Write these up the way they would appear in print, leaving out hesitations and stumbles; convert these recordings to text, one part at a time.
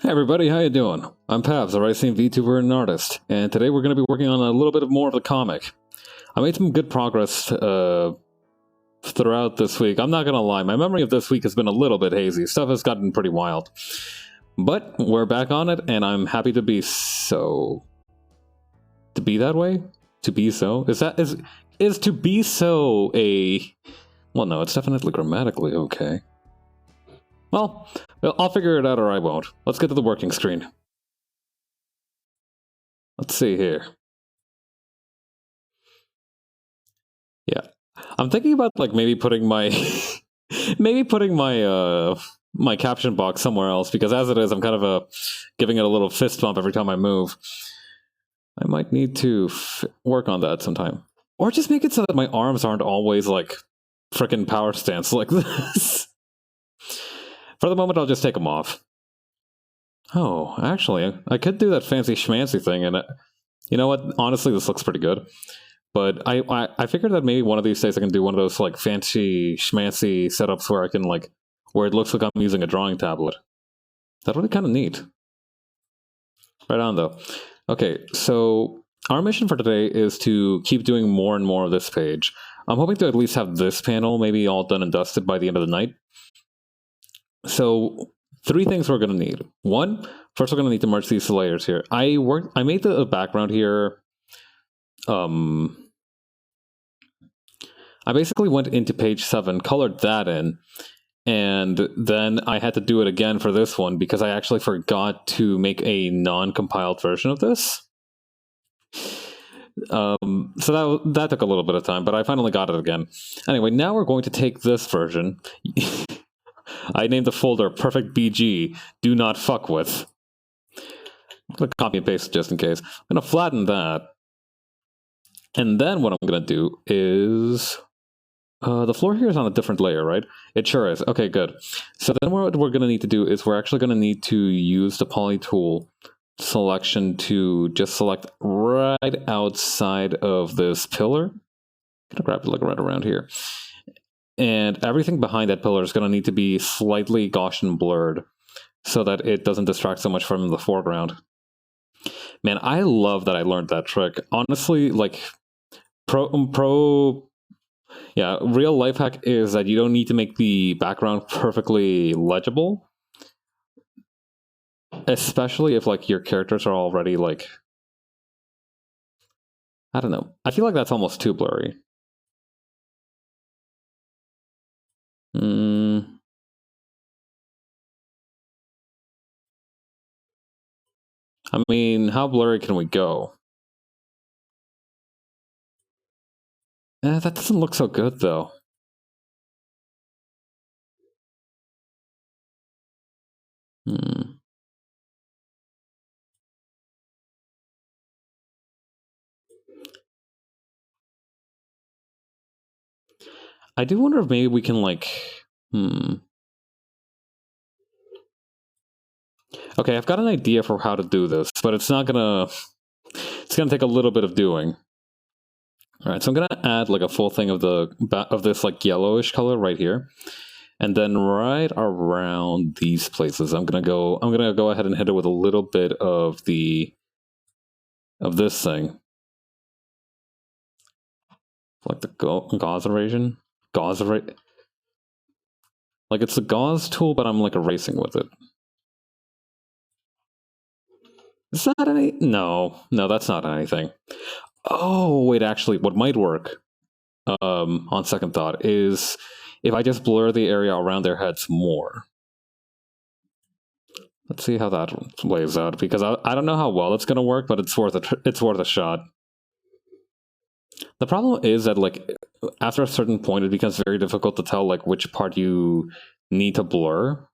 Hey everybody, how you doing? I'm Pabs, a Rising VTuber and artist, and today we're going to be working on a little bit more of the comic. I made some good progress throughout this week. I'm not going to lie, my memory of this week has been a little bit hazy. Stuff has gotten pretty wild. But we're back on it, and I'm happy to be so... To be that way? To be so? Is to be so a... Well, no, it's definitely grammatically okay. Well, I'll figure it out or I won't. Let's get to the working screen. Let's see here. Yeah. I'm thinking about like maybe putting my my caption box somewhere else, because as it is, I'm kind of giving it a little fist bump every time I move. I might need to work on that sometime. Or just make it so that my arms aren't always like frickin' power stance like this. For the moment, I'll just take them off. Oh, actually, I could do that fancy schmancy thing, and you know what? Honestly, this looks pretty good. But I figured that maybe one of these days I can do one of those like fancy schmancy setups where I can where it looks like I'm using a drawing tablet. That would be kind of neat. Right on though. Okay, so our mission for today is to keep doing more and more of this page. I'm hoping to at least have this panel maybe all done and dusted by the end of the night. So, 3 things we're going to need. One, first we're going to need to merge these layers here. I made the background here. I basically went into page 7, colored that in, and then I had to do it again for this one because I actually forgot to make a non-compiled version of this. So that took a little bit of time, but I finally got it again. Anyway, now we're going to take this version. I named the folder Perfect BG, Do Not Fuck With. I'm going to copy and paste it just in case. I'm going to flatten that. And then what I'm going to do is... the floor here is on a different layer, right? It sure is. Okay, good. So then what we're going to need to do is we're actually going to need to use the poly tool selection to just select right outside of this pillar. I'm going to grab it like right around here. And everything behind that pillar is going to need to be slightly Gaussian blurred so that it doesn't distract so much from the foreground. Man, I love that I learned that trick. Honestly, like, real life hack is that you don't need to make the background perfectly legible. Especially if, like, your characters are already, like... I don't know. I feel like that's almost too blurry. I mean, how blurry can we go? That doesn't look so good, though. I do wonder if maybe we can, like... Okay, I've got an idea for how to do this, but it's not gonna... It's gonna take a little bit of doing. Alright, so I'm gonna add, like, a full thing of this, like, yellowish color right here. And then right around these places, I'm gonna go ahead and hit it with a little bit of this thing. Like the gauze erasure. Like, it's the gauze tool, but I'm, like, erasing with it. Is that any... No, that's not anything. Oh, wait, actually, what might work, on second thought, is if I just blur the area around their heads more. Let's see how that plays out, because I don't know how well it's going to work, but it's worth a shot. The problem is that, like, after a certain point, it becomes very difficult to tell, like, which part you need to blur.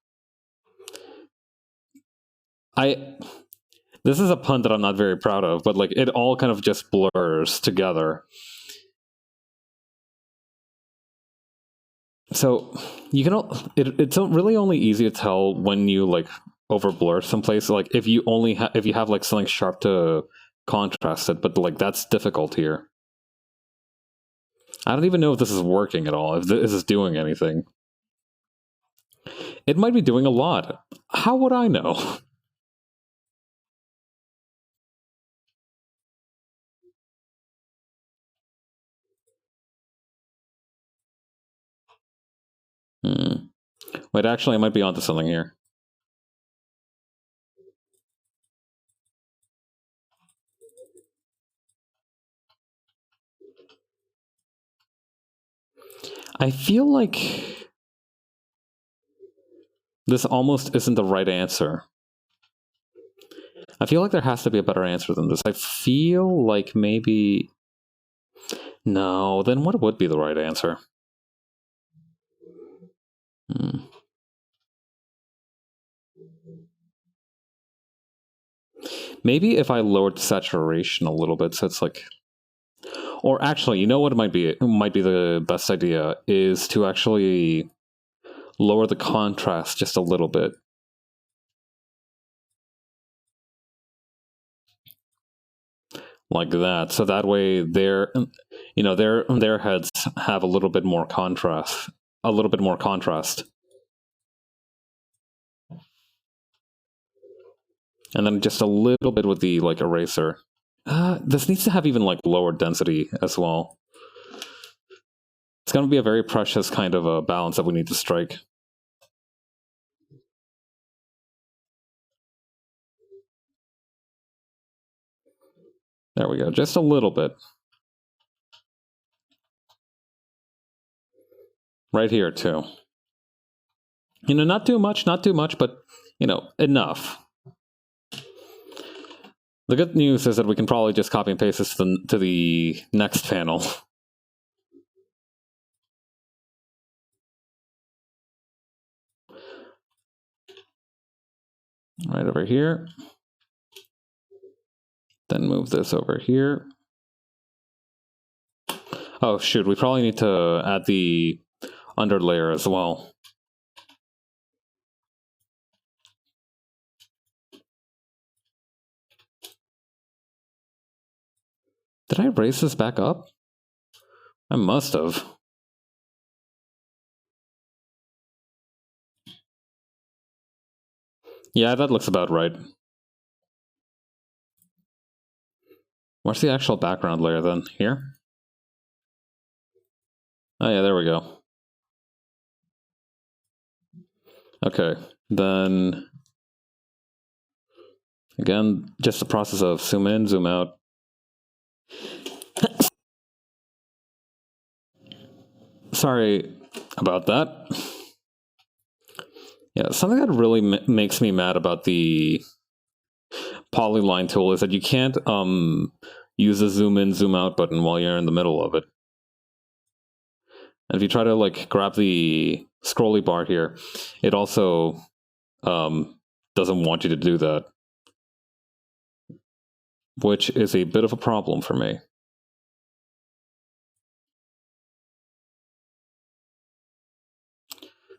This is a pun that I'm not very proud of, but, like, it all kind of just blurs together. So, you can... It's really only easy to tell when you, like, over-blur someplace. Like, if you have, like, something sharp to contrast it, but, like, that's difficult here. I don't even know if this is working at all, if this is doing anything. It might be doing a lot. How would I know? Hmm. Wait, actually, I might be onto something here. I feel like this almost isn't the right answer. I feel like there has to be a better answer than this. I feel like maybe... No, then what would be the right answer? Hmm. Maybe if I lowered saturation a little bit, so it's like... Or actually, you know what might be the best idea is to actually lower the contrast just a little bit. Like that. So that way their heads have a little bit more contrast. A little bit more contrast. And then just a little bit with the like eraser. This needs to have even like lower density as well. It's going to be a very precious kind of a balance that we need to strike. There we go, just a little bit. Right here too. Not too much, but, enough. The good news is that we can probably just copy and paste this to the next panel. Right over here. Then move this over here. Oh shoot, we probably need to add the underlayer as well. Did I raise this back up? I must have. Yeah, that looks about right. Where's the actual background layer then? Here? Oh yeah, there we go. Okay, then... Again, just the process of zoom in, zoom out. Sorry about that. Yeah, something that really makes me mad about the polyline tool is that you can't use the zoom in, zoom out button while you're in the middle of it. And if you try to like grab the scrolly bar here, it also doesn't want you to do that, which is a bit of a problem for me.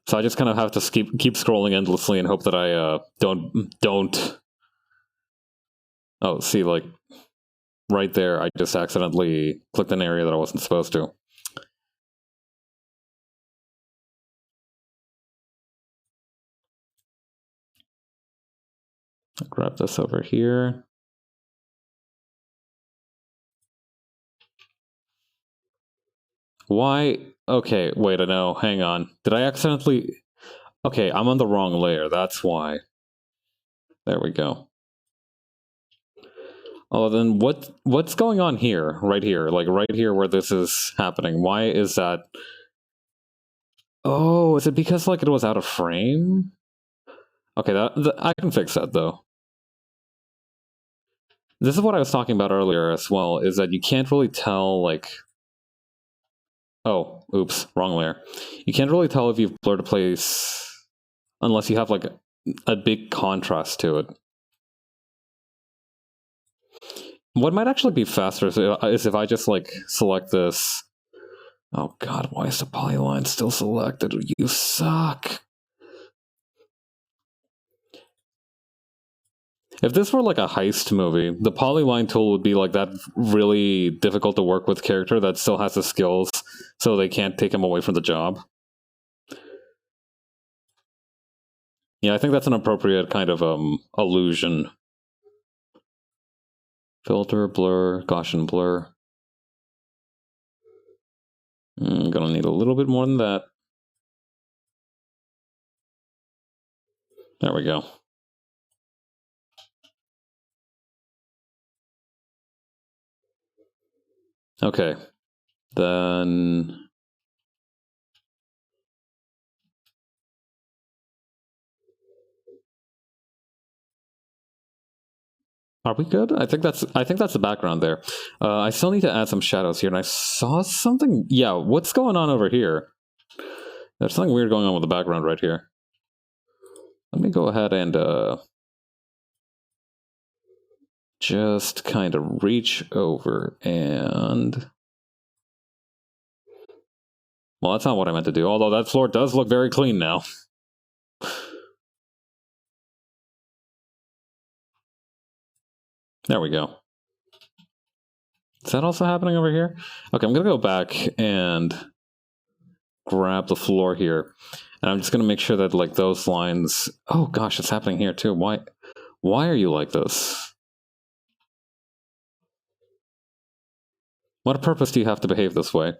So I just kind of have to keep scrolling endlessly and hope that I don't. Oh, see, like right there, I just accidentally clicked an area that I wasn't supposed to. I'll grab this over here. Why? Okay, wait, I know. Hang on. Did I accidentally... Okay, I'm on the wrong layer. That's why. There we go. Oh, then what's going on here? Right here. Like, right here where this is happening. Why is that... Oh, is it because, like, it was out of frame? Okay, I can fix that, though. This is what I was talking about earlier as well, is that you can't really tell, like... Oh, oops, wrong layer. You can't really tell if you've blurred a place unless you have, like, a big contrast to it. What might actually be faster is if I just, like, select this. Oh god, why is the polyline still selected? You suck! If this were like a heist movie, the polyline tool would be like that really difficult to work with character that still has the skills, so they can't take him away from the job. Yeah, I think that's an appropriate kind of illusion. Filter, blur, Gaussian blur. I'm gonna need a little bit more than that. There we go. Okay. Then... Are we good? I think that's the background there. I still need to add some shadows here, and I saw something. Yeah, what's going on over here? There's something weird going on with the background right here. Let me go ahead and just kind of reach over and... Well, that's not what I meant to do, although that floor does look very clean now. There we go. Is that also happening over here? Okay, I'm going to go back and grab the floor here. And I'm just going to make sure that, like, those lines... Oh, gosh, it's happening here, too. Why are you like this? What purpose do you have to behave this way?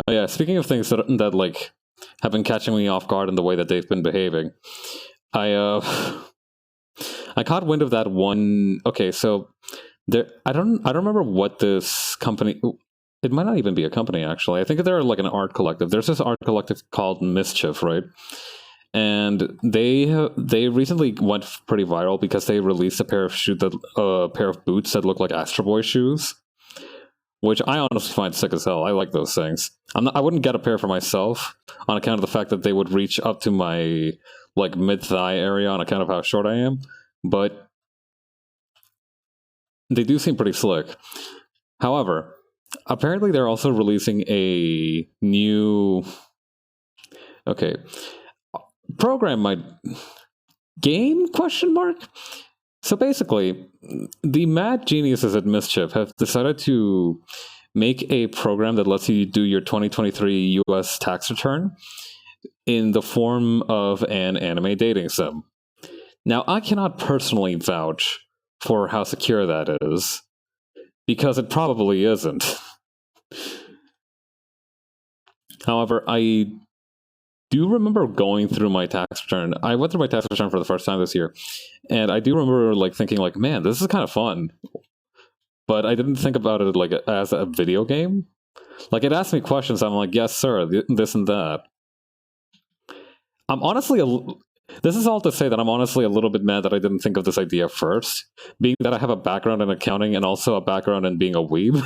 Oh, yeah, speaking of things that like, have been catching me off guard in the way that they've been behaving, I caught wind of that one... Okay, so... I don't remember what this company... It might not even be a company, actually. I think they're like an art collective. There's this art collective called Mischief, right? And they recently went pretty viral because they released a pair of boots that look like Astro Boy shoes, which I honestly find sick as hell. I like those things. I wouldn't get a pair for myself on account of the fact that they would reach up to my like mid-thigh area on account of how short I am, but they do seem pretty slick. However, apparently they're also releasing a new... Okay. Program my... Game? Question mark? So basically, the mad geniuses at Mischief have decided to make a program that lets you do your 2023 US tax return in the form of an anime dating sim. Now, I cannot personally vouch for how secure that is, because it probably isn't. However, I do remember going through my tax return. I went through my tax return for the first time this year, and I do remember like thinking like, man, this is kind of fun. But I didn't think about it like as a video game. Like, it asked me questions, I'm like, yes, sir, this and that. I'm honestly this is all to say that I'm honestly a little bit mad that I didn't think of this idea first, being that I have a background in accounting and also a background in being a weeb.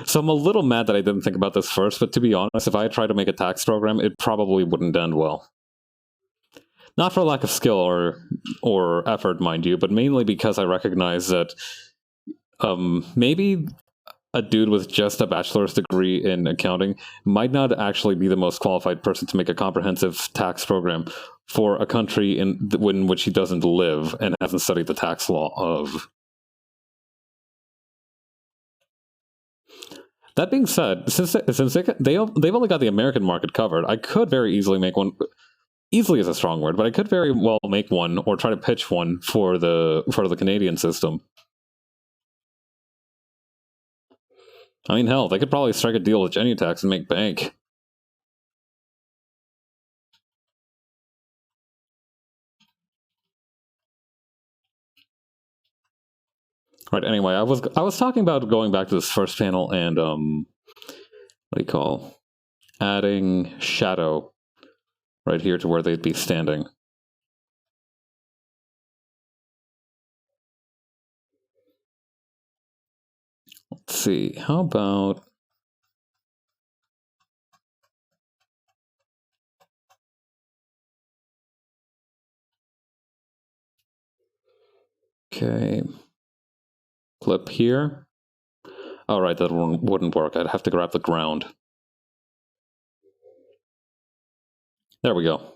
So I'm a little mad that I didn't think about this first, but to be honest, if I tried to make a tax program, it probably wouldn't end well. Not for lack of skill or effort, mind you, but mainly because I recognize that maybe a dude with just a bachelor's degree in accounting might not actually be the most qualified person to make a comprehensive tax program for a country in which he doesn't live and hasn't studied the tax law of. That being said, since they've only got the American market covered, I could very easily make one. Easily is a strong word, but I could very well make one or try to pitch one for the Canadian system. I mean, hell, they could probably strike a deal with Genutax and make bank. Right. Anyway, I was talking about going back to this first panel and what do you call adding shadow right here to where they'd be standing. Let's see. How about... Okay. Clip here. All right, that one wouldn't work. I'd have to grab the ground. There we go.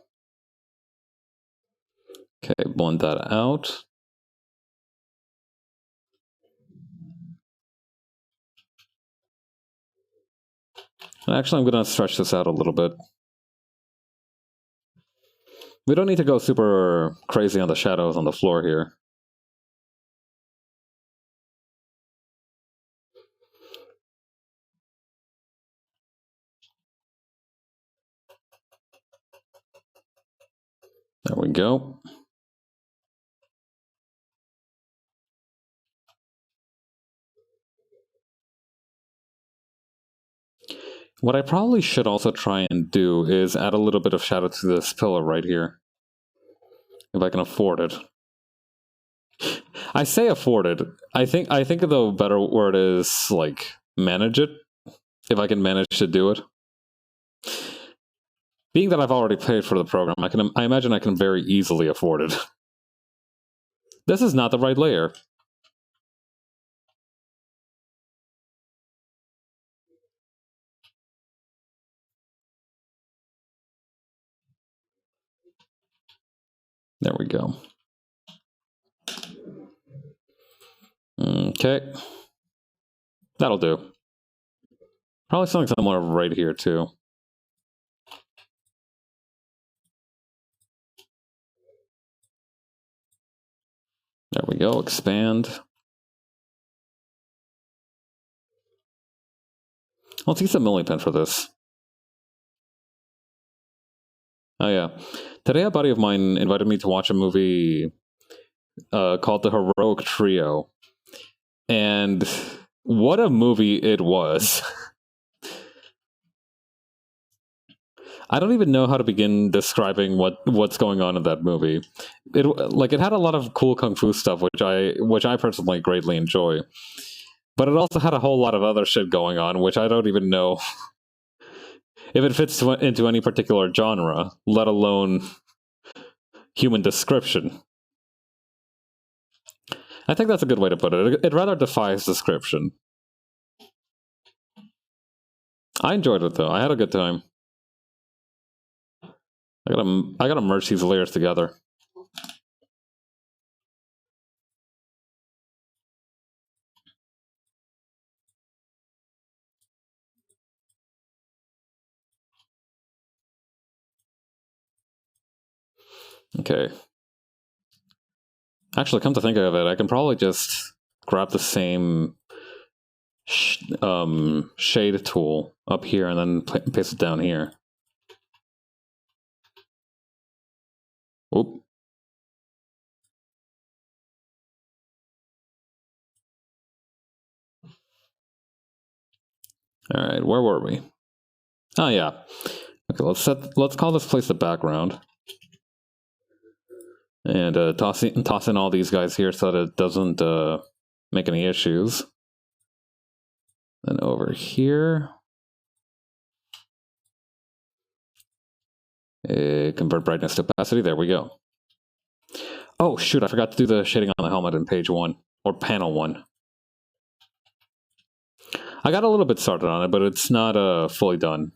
Okay, blend that out. And actually, I'm going to stretch this out a little bit. We don't need to go super crazy on the shadows on the floor here. go. What I probably should also try and do is add a little bit of shadow to this pillar right here. If I can afford it. I say afford it. I think the better word is, like, manage it. If I can manage to do it. Being that I've already paid for the program, I imagine I can very easily afford it. This is not the right layer. There we go. Okay. That'll do. Probably something similar right here, too. There we go. Expand. Let's use a millipin for this. Oh, yeah. Today, a buddy of mine invited me to watch a movie called The Heroic Trio. And what a movie it was. I don't even know how to begin describing what's going on in that movie. It had a lot of cool kung fu stuff, which I personally greatly enjoy. But it also had a whole lot of other shit going on, which I don't even know if it fits into any particular genre, let alone human description. I think that's a good way to put it. It rather defies description. I enjoyed it, though. I had a good time. I gotta merge these layers together. Okay. Actually, come to think of it, I can probably just grab the same shade tool up here and then paste it down here. Oop. All right, where were we? Oh yeah. Okay, let's call this place the background, and toss in all these guys here so that it doesn't make any issues. Then over here, convert brightness to opacity. There we go. Oh shoot! I forgot to do the shading on the helmet in page 1 or panel 1. I got a little bit started on it, but it's not fully done.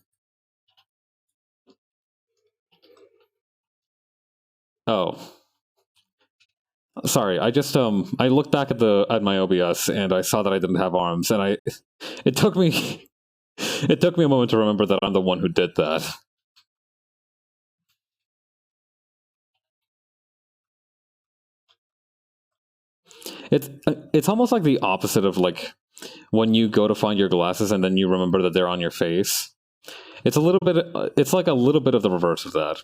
Oh, sorry. I just I looked back at my OBS and I saw that I didn't have arms, and it took me a moment to remember that I'm the one who did that. It's almost like the opposite of, like, when you go to find your glasses and then you remember that they're on your face. It's like a little bit of the reverse of that.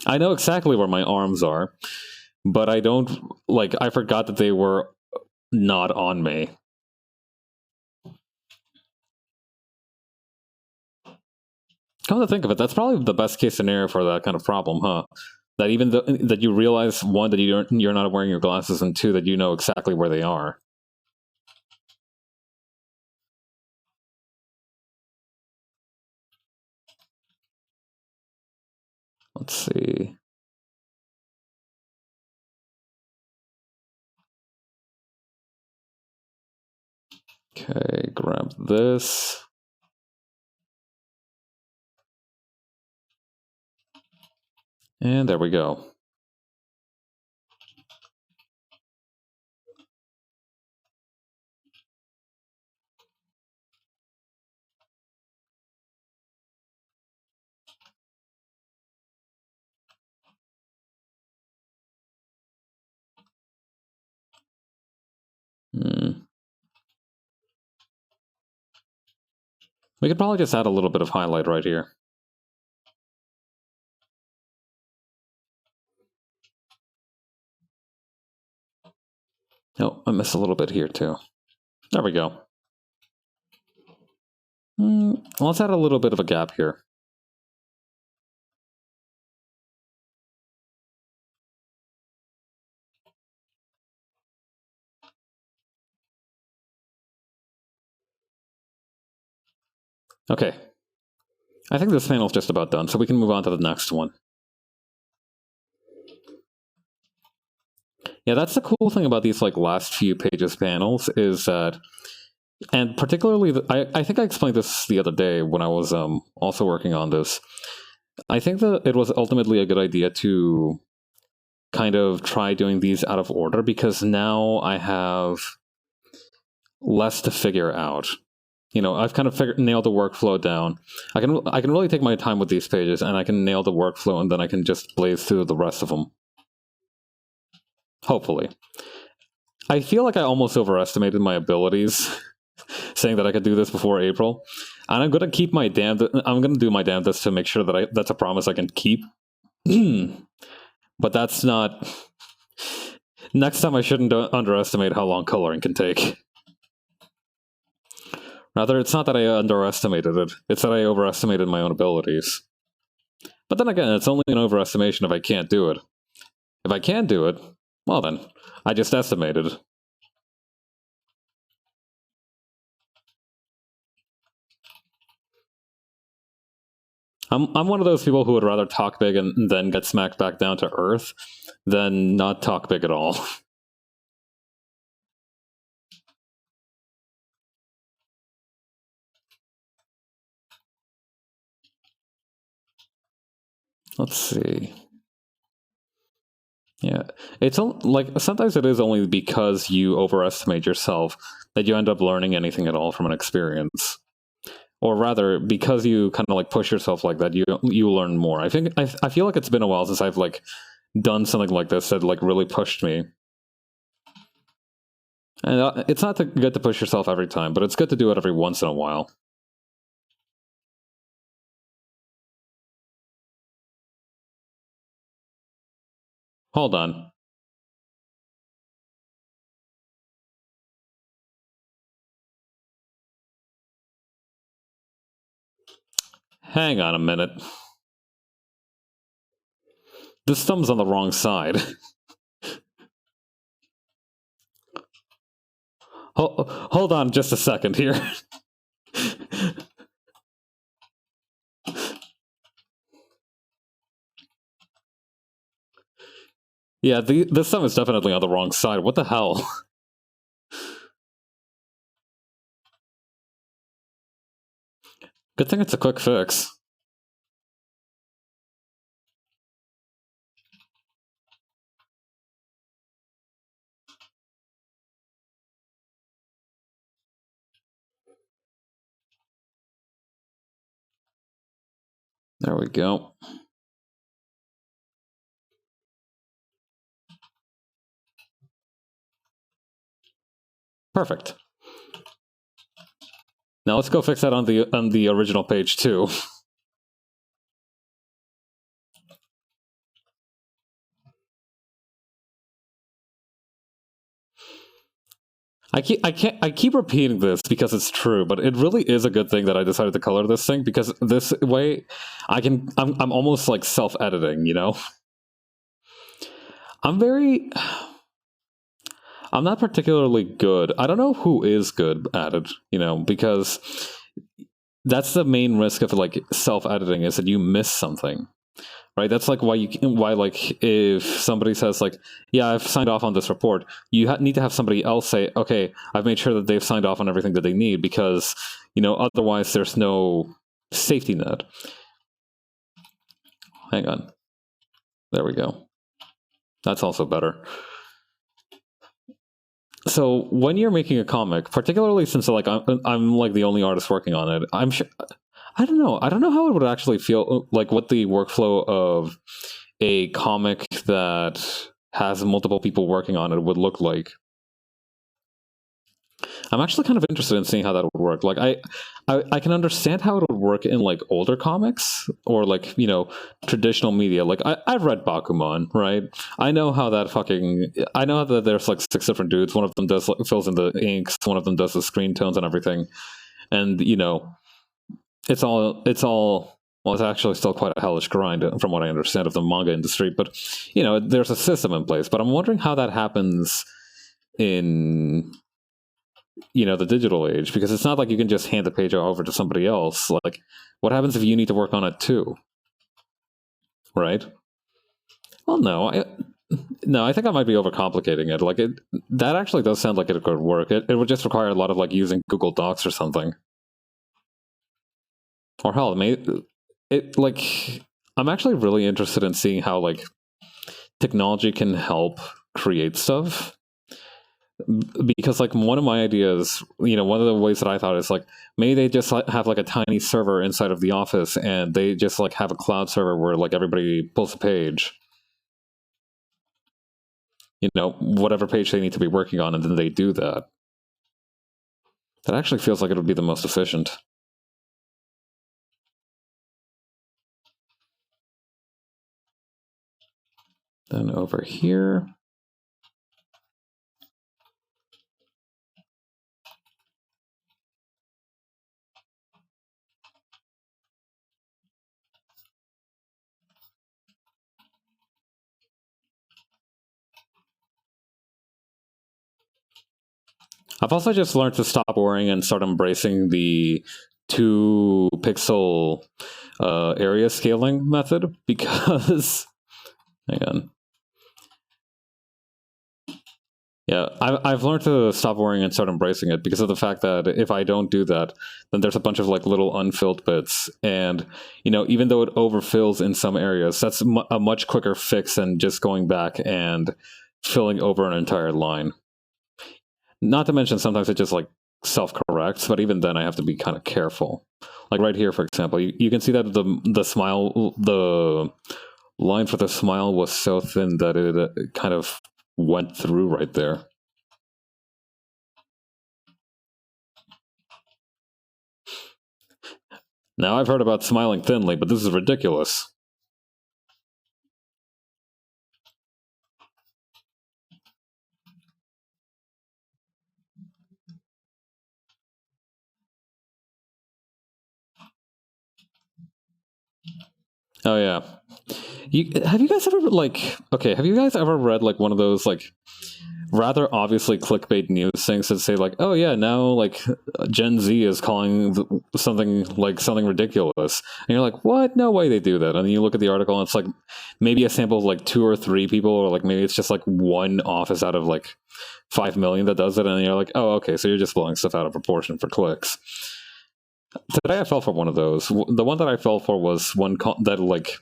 I know exactly where my arms are, but I don't, like, I forgot that they were not on me. Come to think of it, that's probably the best case scenario for that kind of problem, huh? That even that you realize, one, that you're not wearing your glasses, and two, that you know exactly where they are. Let's see. Okay, grab this. And there we go. We could probably just add a little bit of highlight right here. Oh, I missed a little bit here too. There we go. Let's add a little bit of a gap here. Okay. I think this panel's just about done, so we can move on to the next one. Yeah, that's the cool thing about these like last few pages panels is that, and particularly, I think I explained this the other day when I was also working on this. I think that it was ultimately a good idea to kind of try doing these out of order because now I have less to figure out. You know, I've kind of nailed the workflow down. I can really take my time with these pages, and I can nail the workflow, and then I can just blaze through the rest of them. Hopefully. I feel like I almost overestimated my abilities, saying that I could do this before April, and I'm gonna keep my I'm gonna do my damnedest to make sure that that's a promise I can keep. But that's not. Next time, I shouldn't underestimate how long coloring can take. Rather, it's not that I underestimated it, it's that I overestimated my own abilities. But then again, it's only an overestimation if I can't do it. If I can do it, well then, I just estimated. I'm one of those people who would rather talk big and then get smacked back down to earth than not talk big at all. Let's see. Yeah, it's like sometimes it is only because you overestimate yourself that you end up learning anything at all from an experience. Or rather, because you kind of like push yourself like that, you learn more. I think I feel like it's been a while since I've like done something like this that like really pushed me. And it's not good to push yourself every time, but it's good to do it every once in a while. Hold on. Hang on a minute. This thumb's on the wrong side. Hold on just a second here. Yeah, this thumb is definitely on the wrong side. What the hell? Good thing it's a quick fix. There we go. Perfect. Now let's go fix that on the original page too. I keep repeating this because it's true, but it really is a good thing that I decided to color this thing because this way I'm almost like self-editing, you know? I'm not particularly good. I don't know who is good at it, you know, because that's the main risk of like self-editing is that you miss something. Right, that's like why like if somebody says like, yeah, I've signed off on this report, you need to have somebody else say, okay, I've made sure that they've signed off on everything that they need because, you know, otherwise there's no safety net. Hang on, there we go. That's also better. So when you're making a comic, particularly since like I'm like the only artist working on it, I'm sure. I don't know how it would actually feel like what the workflow of a comic that has multiple people working on it would look like. I'm actually kind of interested in seeing how that would work. Like, I can understand how it would work in like older comics or like traditional media. Like, I've read Bakuman, right? I know that there's like six different dudes. One of them does like, fills in the inks. One of them does the screen tones and everything. And it's all. Well, it's actually still quite a hellish grind, from what I understand of the manga industry. But there's a system in place. But I'm wondering how that happens in the digital age, because it's not like you can just hand the page over to somebody else. Like, what happens if you need to work on it too, right? Well, no, I think I might be overcomplicating it. Like, that actually does sound like it could work. It would just require a lot of like using Google Docs or something, or hell, it like I'm actually really interested in seeing how like technology can help create stuff, because like one of my ideas, one of the ways that I thought is like, maybe they just have like a tiny server inside of the office, and they just like have a cloud server where like everybody pulls a page, whatever page they need to be working on, and then they do that. That actually feels like it would be the most efficient. Then over here, I've also just learned to stop worrying and start embracing the 2 pixel area scaling method, because hang on. Yeah, I've learned to stop worrying and start embracing it, because of the fact that if I don't do that, then there's a bunch of like little unfilled bits, and even though it overfills in some areas, that's a much quicker fix than just going back and filling over an entire line. Not to mention, sometimes it just like self corrects, but even then, I have to be kind of careful. Like right here, for example, you can see that the line for the smile was so thin that it kind of went through right there. Now, I've heard about smiling thinly, but this is ridiculous. Oh yeah. Have you guys ever like okay? Have you guys ever read like one of those like rather obviously clickbait news things that say like, oh yeah, now like Gen Z is calling something ridiculous, and you're like, what? No way they do that. And then you look at the article, and it's like maybe a sample of like 2 or 3 people, or like maybe it's just like one office out of like 5 million that does it, and you're like, oh okay, so you're just blowing stuff out of proportion for clicks. Today I fell for one of those. The one that I fell for was one that like,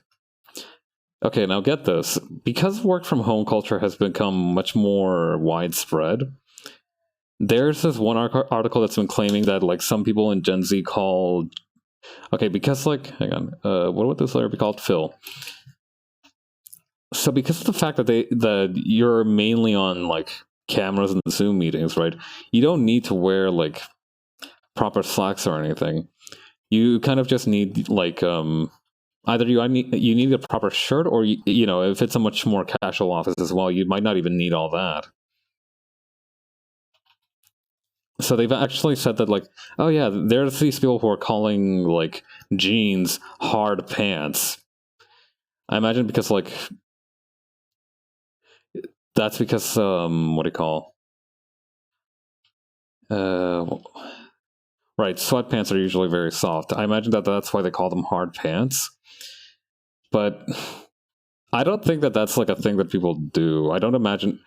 okay, now get this. Because work from home culture has become much more widespread, there's this one article that's been claiming that like some people in Gen Z call, okay, because like, hang on, what would this layer be called? Phil. So because of the fact that you're mainly on like cameras and Zoom meetings, right? You don't need to wear like proper slacks or anything. You kind of just need like either you need a proper shirt, or if it's a much more casual office as well, you might not even need all that. So they've actually said that like, oh yeah, there's these people who are calling like jeans hard pants. I imagine because like that's because what do you call uh right, sweatpants are usually very soft. I imagine that that's why they call them hard pants. But I don't think that that's like a thing that people do. I don't imagine.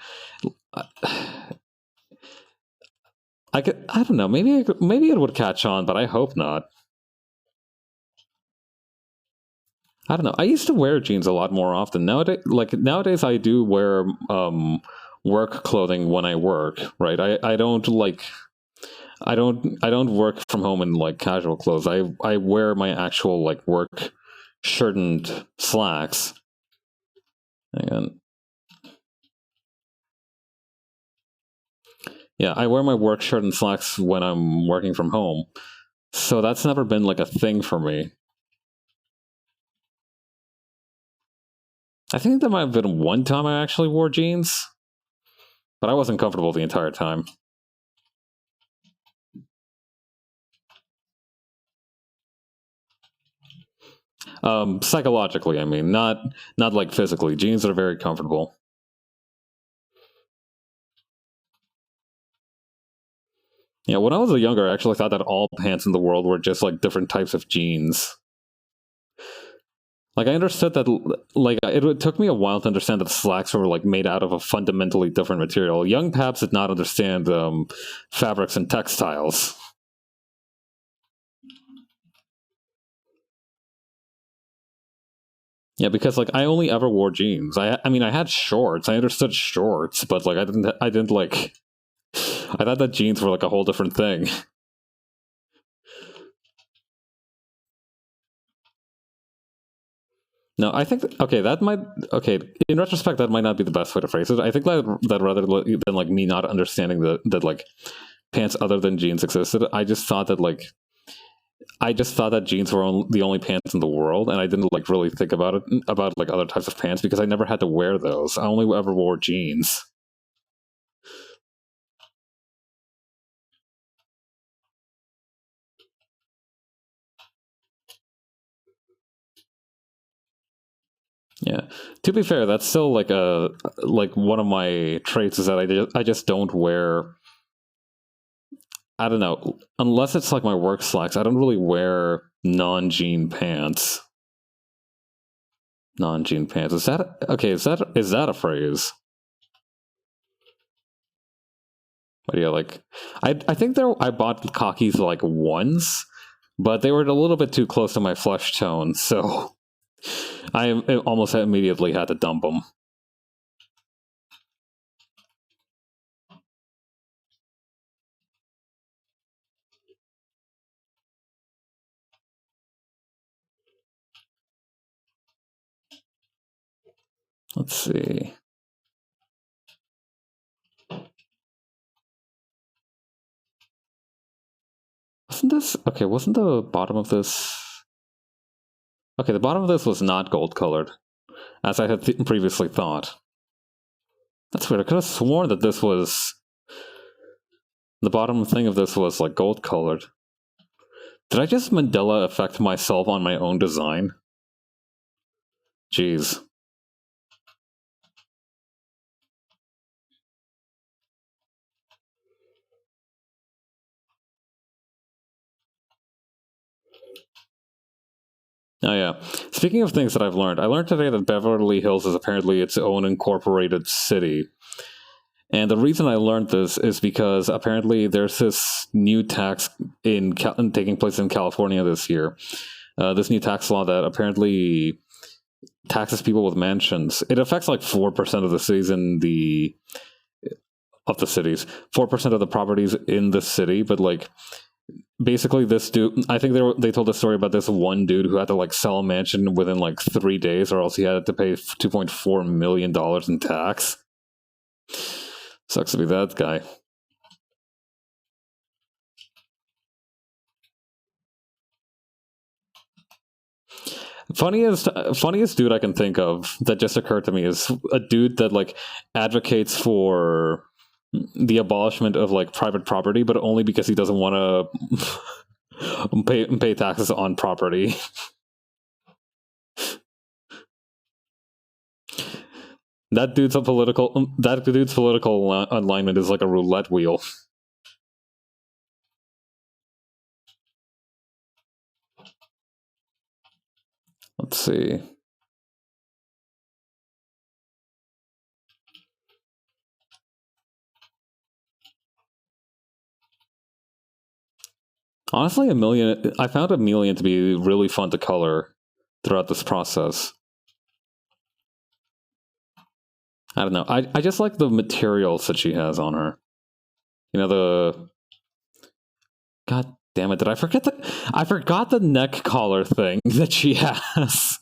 I don't know. Maybe it would catch on, but I hope not. I don't know. I used to wear jeans a lot more often. Nowadays, I do wear work clothing when I work. Right. I don't like. I don't work from home in like casual clothes. I wear my actual like work shirt and slacks. Hang on. Yeah, I wear my work shirt and slacks when I'm working from home. So that's never been like a thing for me. I think there might have been one time I actually wore jeans, but I wasn't comfortable the entire time. Psychologically, I mean, not like physically. Jeans are very comfortable. Yeah, when I was younger, I actually thought that all pants in the world were just like different types of jeans. Like I understood that, like it took me a while to understand that slacks were like made out of a fundamentally different material. Young Paps did not understand fabrics and textiles. Yeah, because like I only ever wore jeans. I mean I had shorts. I understood shorts, but like I didn't like I thought that jeans were like a whole different thing. No, I think okay, that might okay. In retrospect, that might not be the best way to phrase it. I think that rather than like me not understanding that like pants other than jeans existed, I just thought that jeans were the only pants in the world, and I didn't like really think about it about like other types of pants because I never had to wear those. I only ever wore jeans. Yeah. To be fair, that's still like a like one of my traits is that I just don't wear. I don't know unless it's like my work slacks. I don't really wear non-jean pants. Non-jean pants. Is that okay? Is that a phrase? But yeah, like I think there I bought khakis like once, but they were a little bit too close to my flesh tone, so I almost immediately had to dump them. Let's see. Wasn't this okay? Wasn't the bottom of this okay? The bottom of this was not gold colored, as I had previously thought. That's weird. I could have sworn that this was the bottom thing of this was like gold colored. Did I just Mandela affect myself on my own design? Jeez. Oh yeah. Speaking of things that I've learned, I learned today that Beverly Hills is apparently its own incorporated city. And the reason I learned this is because apparently there's this new tax taking place in California this year. This new tax law that apparently taxes people with mansions. It affects like 4% of the cities in the of the cities, 4% of the properties in the city, but like basically this dude I think they told a story about this one dude who had to like sell a mansion within like 3 days or else he had to pay $2.4 million in tax. Sucks to be that guy. Funniest dude I can think of that just occurred to me is a dude that like advocates for the abolishment of like private property, but only because he doesn't want to pay taxes on property. That dude's political alignment is like a roulette wheel. Let's see. Honestly, a million. I found a million to be really fun to color throughout this process. I don't know. I just like the materials that she has on her. You know the God damn it! Did I forget the? I forgot the neck collar thing that she has.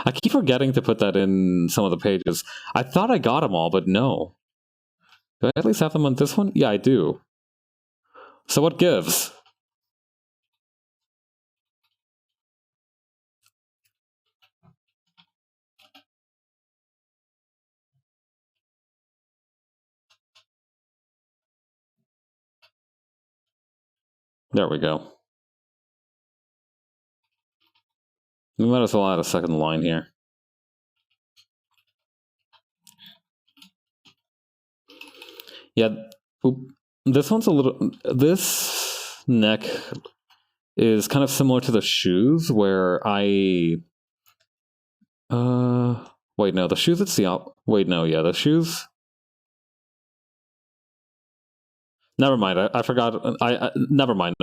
I keep forgetting to put that in some of the pages. I thought I got them all, but no. Do I at least have them on this one? Yeah, I do. So what gives? There we go. We might as well add a second line here. Yeah, this one's a little... This neck is kind of similar to the shoes, where I... Wait, no, the shoes, it's the... Wait, no, yeah, the shoes... Never mind, I forgot... Never mind.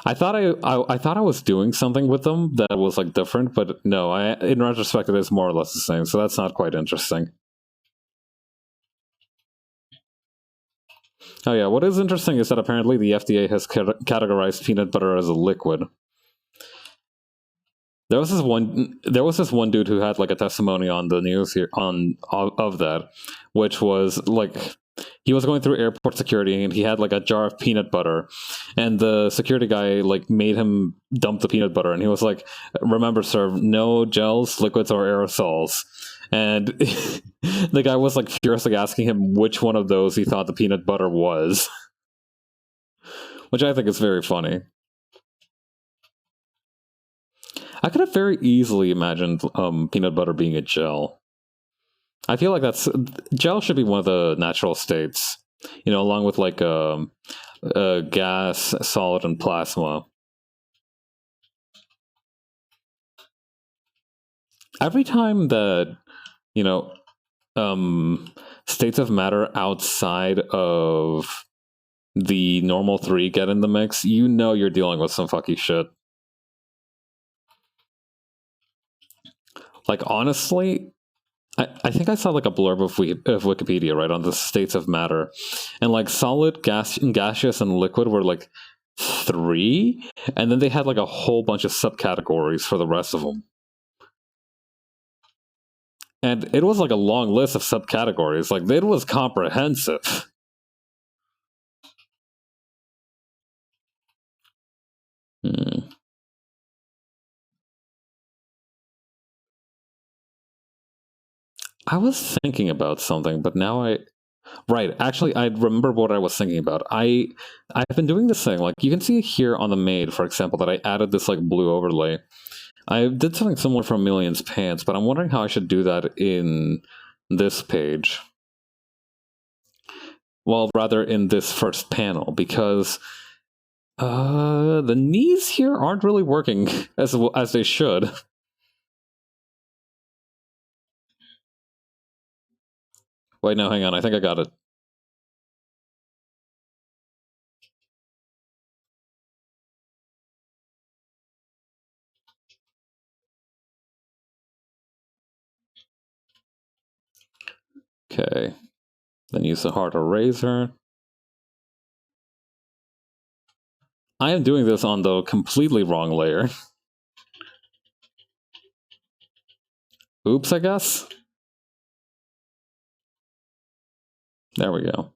I thought I thought I was doing something with them that was like different, but no. In retrospect, it is more or less the same. So that's not quite interesting. Oh yeah, what is interesting is that apparently the FDA has categorized peanut butter as a liquid. There was this one dude who had like a testimony on the news here of that, which was like he was going through airport security and he had like a jar of peanut butter, and the security guy like made him dump the peanut butter, and he was like, "Remember, sir, no gels, liquids, or aerosols." And the guy was like furiously asking him which one of those he thought the peanut butter was, which I think is very funny. I could have very easily imagined peanut butter being a gel. I feel like gel should be one of the natural states, along with like gas, solid, and plasma. Every time that states of matter outside of the normal three get in the mix, you're dealing with some fucky shit. Like, honestly, I think I saw like a blurb of Wikipedia, right, on the states of matter. And like solid, gaseous, and liquid were like 3. And then they had like a whole bunch of subcategories for the rest of them. And it was like a long list of subcategories. Like, it was comprehensive. I was thinking about something, but now right, actually, I remember what I was thinking about. I've been doing this thing, like, you can see here on the Maid, for example, that I added this, like, blue overlay. I did something similar for Million's Pants, but I'm wondering how I should do that in this page. Well, rather in this first panel, because the knees here aren't really working as they should. Wait, no, hang on, I think I got it. Okay. Then use the hard eraser. I am doing this on the completely wrong layer. Oops, I guess? There we go.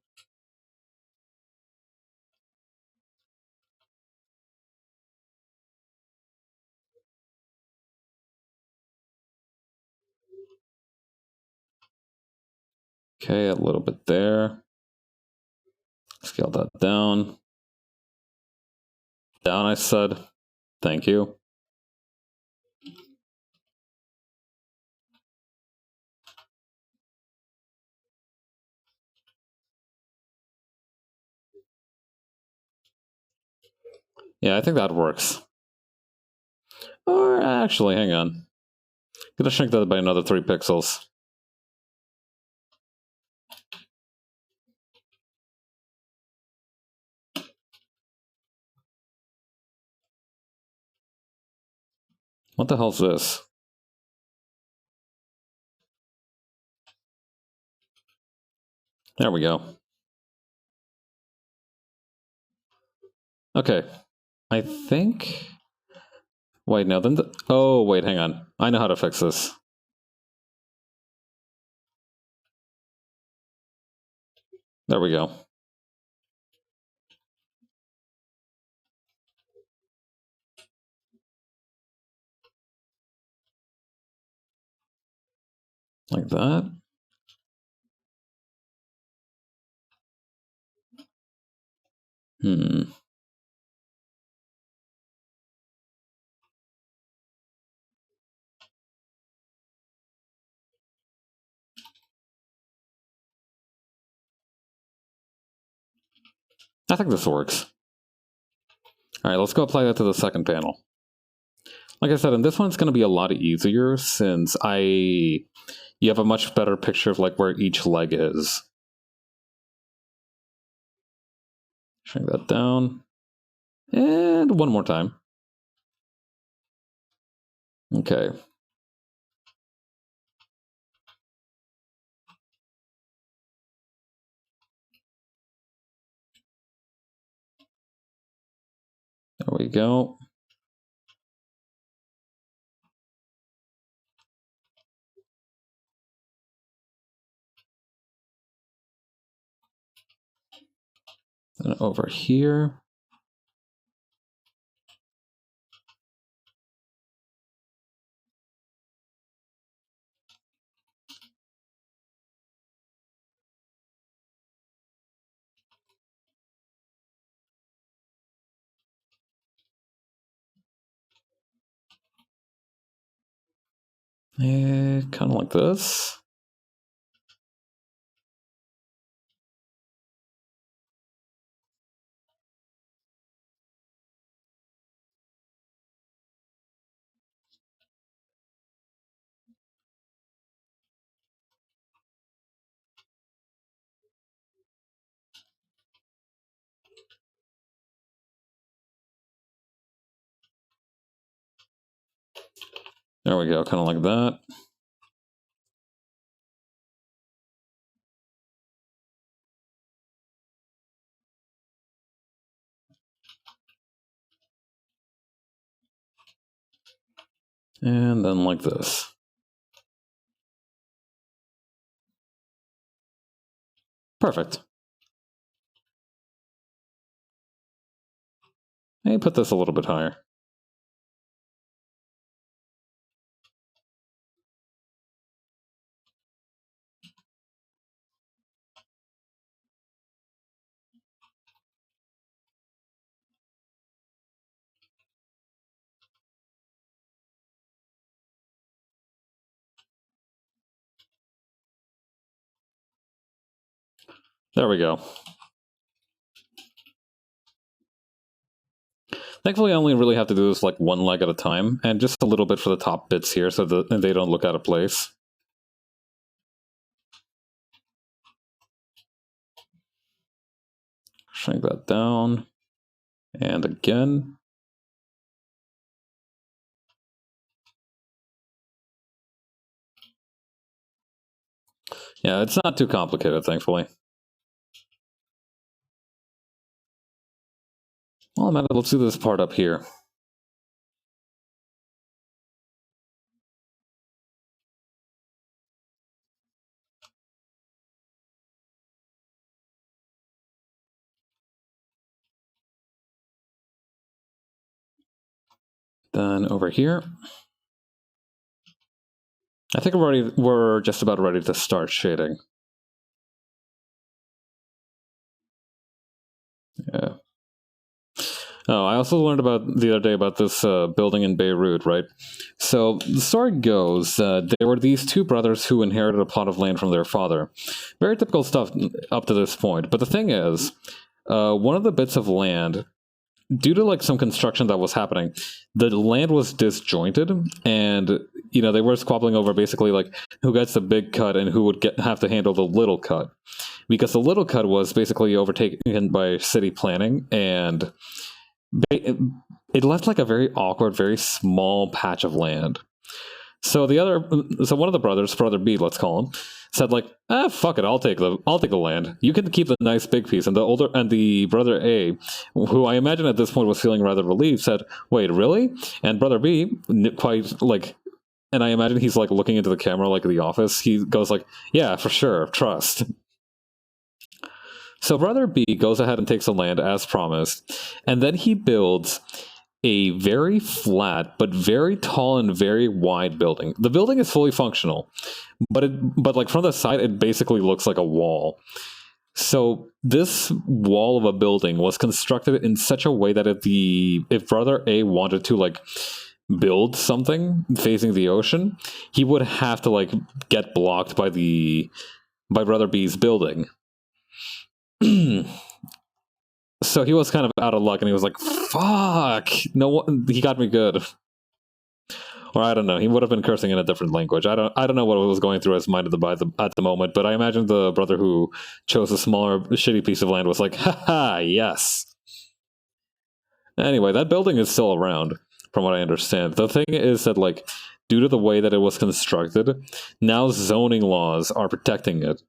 Okay, a little bit there. Scale that down. Down, I said. Thank you. Yeah, I think that works. Or actually, hang on. I'm gonna shrink that by another 3 pixels. What the hell's this? There we go. Okay. I think... Wait, no, then oh, wait, hang on. I know how to fix this. There we go. Like that. Hmm. I think this works. Alright, let's go apply that to the second panel. Like I said, and this one's going to be a lot easier since you have a much better picture of like where each leg is. Shrink that down. And one more time. Okay. There we go. And over here. And kind of like this. There we go, kind of like that. And then like this. Perfect. And put this a little bit higher. There we go. Thankfully, I only really have to do this like one leg at a time, and just a little bit for the top bits here so that they don't look out of place. Shrink that down. And again. Yeah, it's not too complicated, thankfully. Well, man, let's do this part up here. Then over here. I think we're just about ready to start shading. Yeah. Oh, I also learned about the other day about this building in Beirut, right? So the story goes, there were these two brothers who inherited a plot of land from their father. Very typical stuff up to this point. But the thing is, one of the bits of land, due to like some construction that was happening, the land was disjointed, and they were squabbling over basically like who gets the big cut and who would have to handle the little cut, because the little cut was basically overtaken by city planning, and it left like a very awkward, very small patch of land. So one of the brothers, brother B, let's call him, said like, fuck it, I'll take the land. You can keep the nice big piece. And the brother A, who I imagine at this point was feeling rather relieved, said, wait, really? And brother B, quite like, and I imagine he's like looking into the camera like The Office. He goes like, yeah, for sure, trust. So Brother B goes ahead and takes the land as promised, and then he builds a very flat but very tall and very wide building. The building is fully functional, but like from the side, it basically looks like a wall. So this wall of a building was constructed in such a way that if Brother A wanted to like build something facing the ocean, he would have to like get blocked by Brother B's building. So he was kind of out of luck, and he was like, "Fuck! No, he got me good." Or I don't know. He would have been cursing in a different language. I don't know what was going through his mind at the moment. But I imagine the brother who chose a smaller, shitty piece of land was like, "Haha, yes." Anyway, that building is still around, from what I understand. The thing is that, like, due to the way that it was constructed, now zoning laws are protecting it.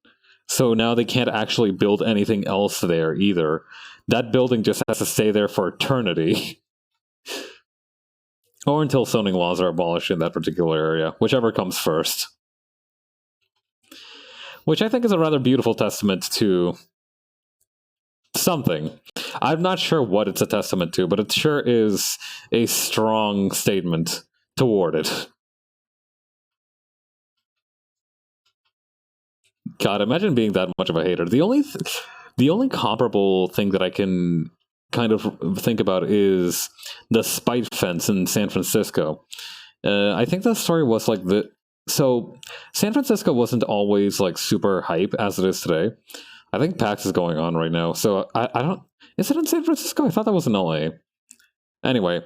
So now they can't actually build anything else there either. That building just has to stay there for eternity. Or until zoning laws are abolished in that particular area, whichever comes first. Which I think is a rather beautiful testament to something. I'm not sure what it's a testament to, but it sure is a strong statement toward it. God, imagine being that much of a hater. The only comparable thing that I can kind of think about is the spite fence in San Francisco. I think the story was like so San Francisco wasn't always like super hype as it is today. I think PAX is going on right now, so I don't. Is it in San Francisco? I thought that was in LA. Anyway,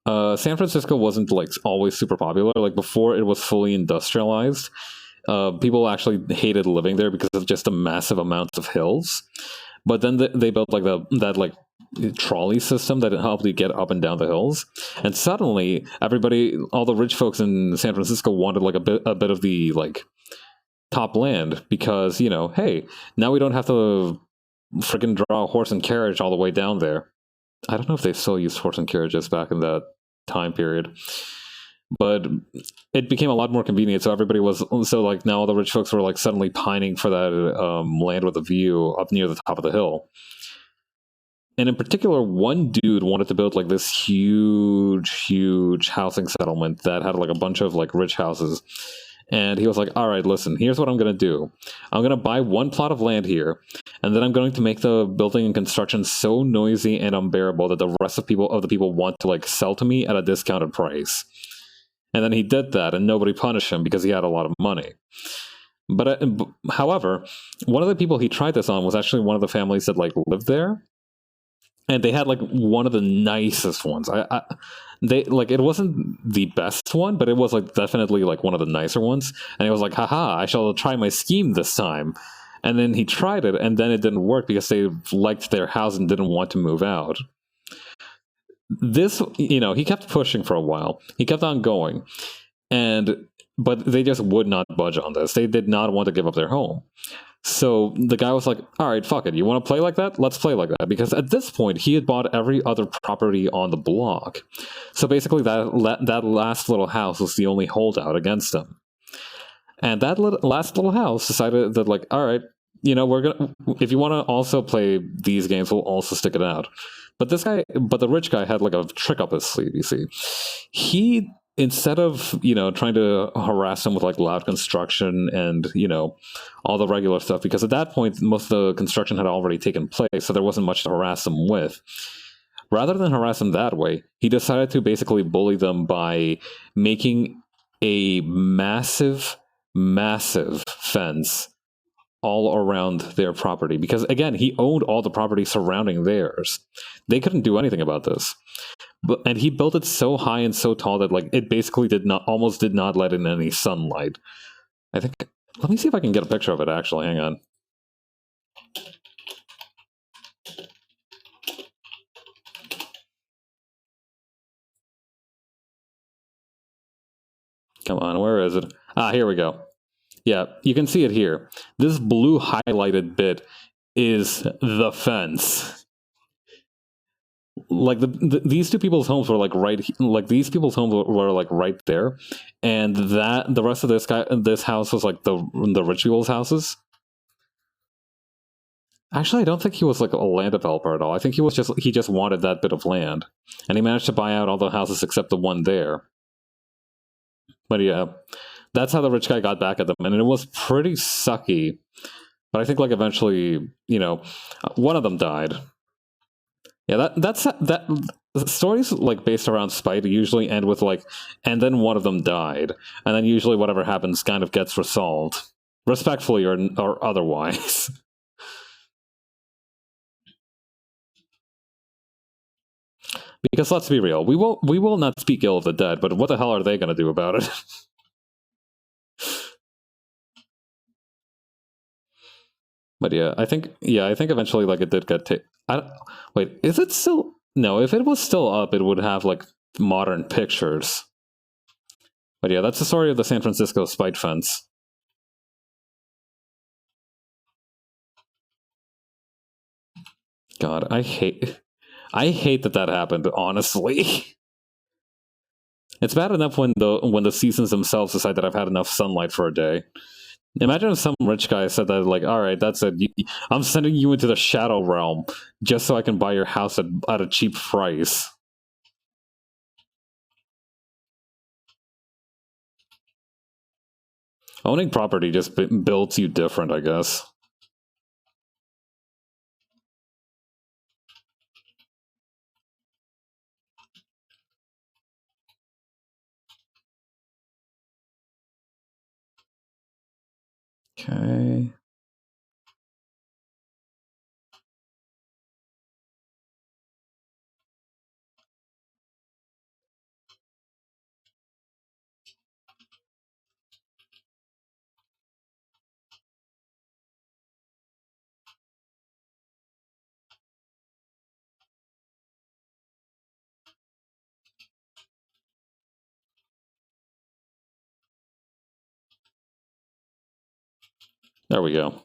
San Francisco wasn't like always super popular. Like before, it was fully industrialized. People actually hated living there because of just the massive amounts of hills. But then they built like that like trolley system that helped you get up and down the hills, and suddenly everybody, all the rich folks in San Francisco, wanted like a bit of the like top land because hey, now we don't have to freaking draw a horse and carriage all the way down there. I don't know if they still used horse and carriages back in that time period. But it became a lot more convenient, so everybody was like now all the rich folks were like suddenly pining for that land with a view up near the top of the hill. And in particular, one dude wanted to build like this huge housing settlement that had like a bunch of like rich houses. And he was like, "All right, listen, here's what I'm going to do. I'm going to buy one plot of land here, and then I'm going to make the building and construction so noisy and unbearable that the rest of the people want to like sell to me at a discounted price." And then he did that, and nobody punished him because he had a lot of money. But however, one of the people he tried this on was actually one of the families that like lived there, and they had like one of the nicest ones. They like it wasn't the best one, but it was like definitely like one of the nicer ones. And he was like, "Haha, I shall try my scheme this time." And then he tried it, and then it didn't work because they liked their house and didn't want to move out. This, he kept pushing for a while. He kept on going. But they just would not budge on this. They did not want to give up their home. So the guy was like, "All right, fuck it. You want to play like that? Let's play like that." Because at this point, he had bought every other property on the block. So basically, that last little house was the only holdout against him. And that last little house decided that, like, all right, we're gonna. If you want to also play these games, we'll also stick it out. But the rich guy had like a trick up his sleeve. You see, he, instead of trying to harass him with like loud construction and all the regular stuff, because at that point most of the construction had already taken place, so there wasn't much to harass him with. Rather than harass them that way, he decided to basically bully them by making a massive fence all around their property, because again, he owned all the property surrounding theirs. They couldn't do anything about this. And he built it so high and so tall that like it basically almost did not let in any sunlight. I think, let me see if I can get a picture of it actually. Hang on. Come on, where is it? Here we go. Yeah, you can see it here. This blue highlighted bit is the fence. Like these two people's homes were like these people's homes were like right there, and that the rest of this house was like the rich people's houses. Actually, I don't think he was like a land developer at all. I think he just wanted that bit of land, and he managed to buy out all the houses except the one there. But yeah, that's how the rich guy got back at them, and it was pretty sucky. But I think like eventually, one of them died. Yeah, that stories like based around spite usually end with like, and then one of them died, and then usually whatever happens kind of gets resolved, respectfully or otherwise. Because let's be real, we will not speak ill of the dead, but what the hell are they going to do about it? But yeah, I think eventually like it did get wait, is it still no? If it was still up, it would have like modern pictures. But yeah, that's the story of the San Francisco spite fence. God, I hate that happened. Honestly, it's bad enough when the seasons themselves decide that I've had enough sunlight for a day. Imagine if some rich guy said that, like, all right, that's it. I'm sending you into the shadow realm just so I can buy your house at a cheap price. Owning property just builds you different, I guess. Okay. There we go.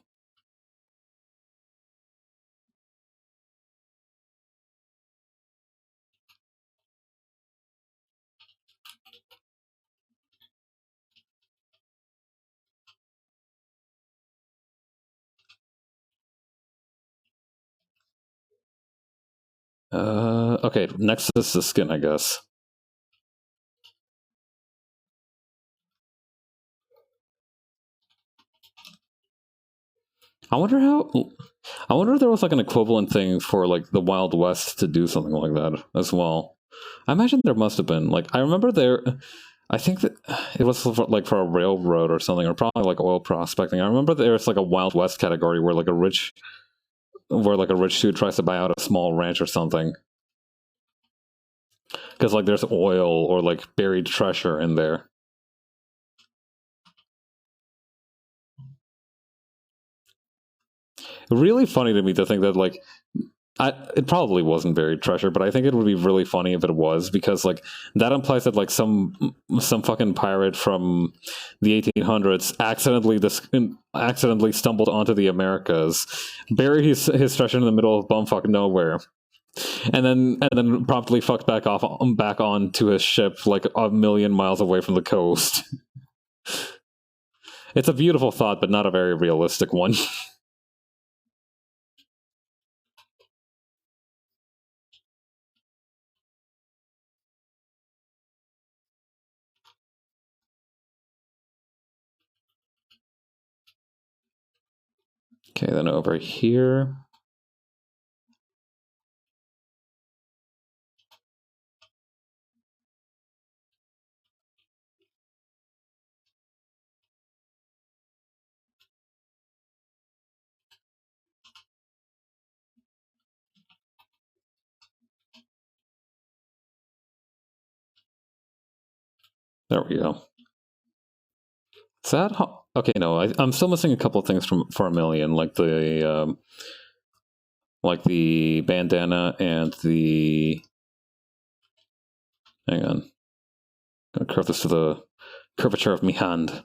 Okay, next is the skin, I guess. I wonder how. I wonder if there was like an equivalent thing for like the Wild West to do something like that as well. I imagine there must have been. Like I remember there. I think that it was like for a railroad or something, or probably like oil prospecting. I remember there's like a Wild West category where like a rich dude tries to buy out a small ranch or something because like there's oil or like buried treasure in there. Really funny to me to think that like it probably wasn't buried treasure, but I think it would be really funny if it was because like that implies that like some fucking pirate from the 1800s accidentally stumbled onto the Americas, buried his treasure in the middle of bumfuck nowhere, and then promptly fucked back on to his ship like a million miles away from the coast. It's a beautiful thought, but not a very realistic one. Okay, then over here. There we go. Is that okay? No, I'm still missing a couple of things from for a million, like the bandana and the. Hang on, I'm gonna curve this to the curvature of my hand.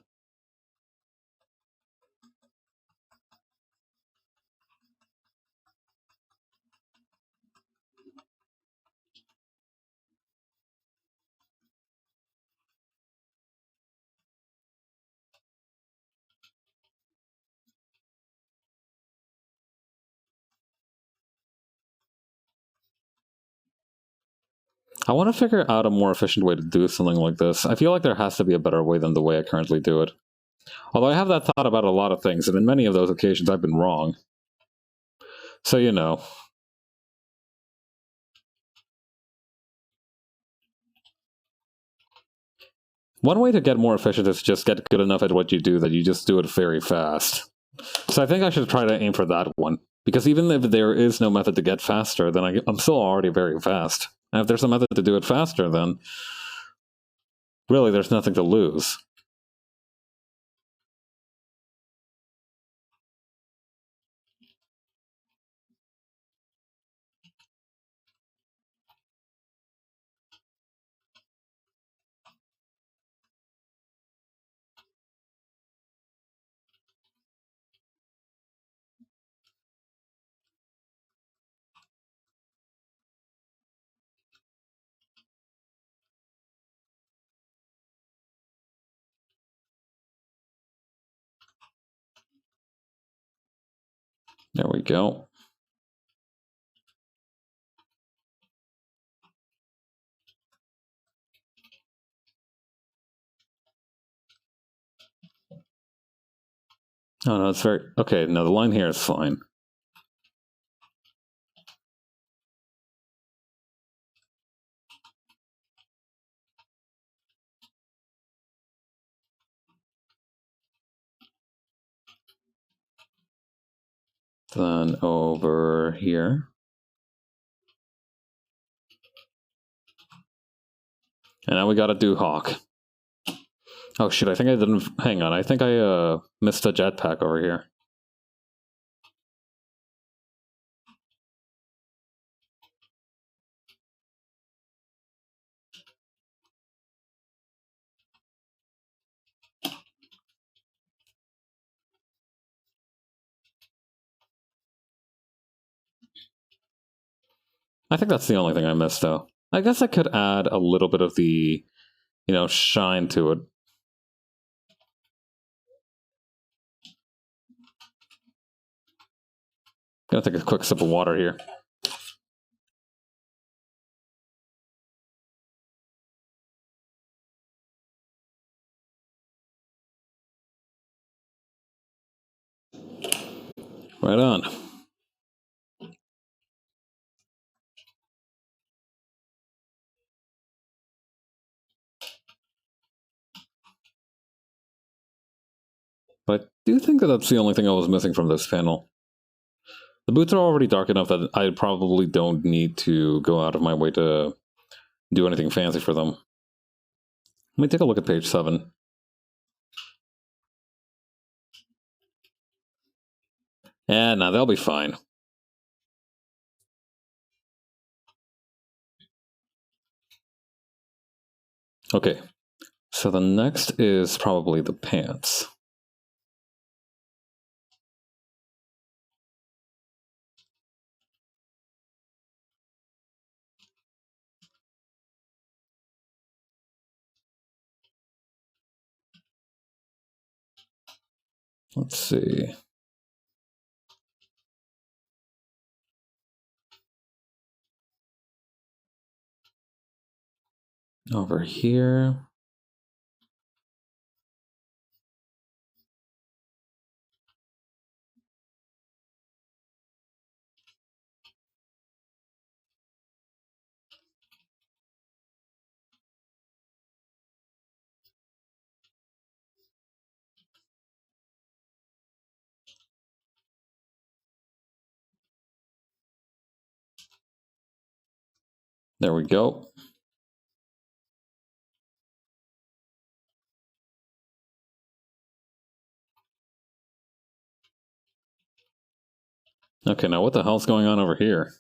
I want to figure out a more efficient way to do something like this. I feel like there has to be a better way than the way I currently do it. Although I have that thought about a lot of things, and in many of those occasions I've been wrong. So, you know. One way to get more efficient is just get good enough at what you do that you just do it very fast. So I think I should try to aim for that one. Because even if there is no method to get faster, then I'm still already very fast. And if there's a method to do it faster, then really there's nothing to lose. There we go. Oh no, it's very... Okay, no, the line here is fine. Then over here. And now we gotta do Hawk. Oh shit, I think I didn't... Hang on, I think I missed a jetpack over here. I think that's the only thing I missed, though. I guess I could add a little bit of the, shine to it. Gonna take a quick sip of water here. Right on. But I do think that that's the only thing I was missing from this panel. The boots are already dark enough that I probably don't need to go out of my way to do anything fancy for them. Let me take a look at page 7. Yeah, nah, they'll be fine. Okay, so the next is probably the pants. Let's see. Over here. There we go. Okay, now what the hell's going on over here?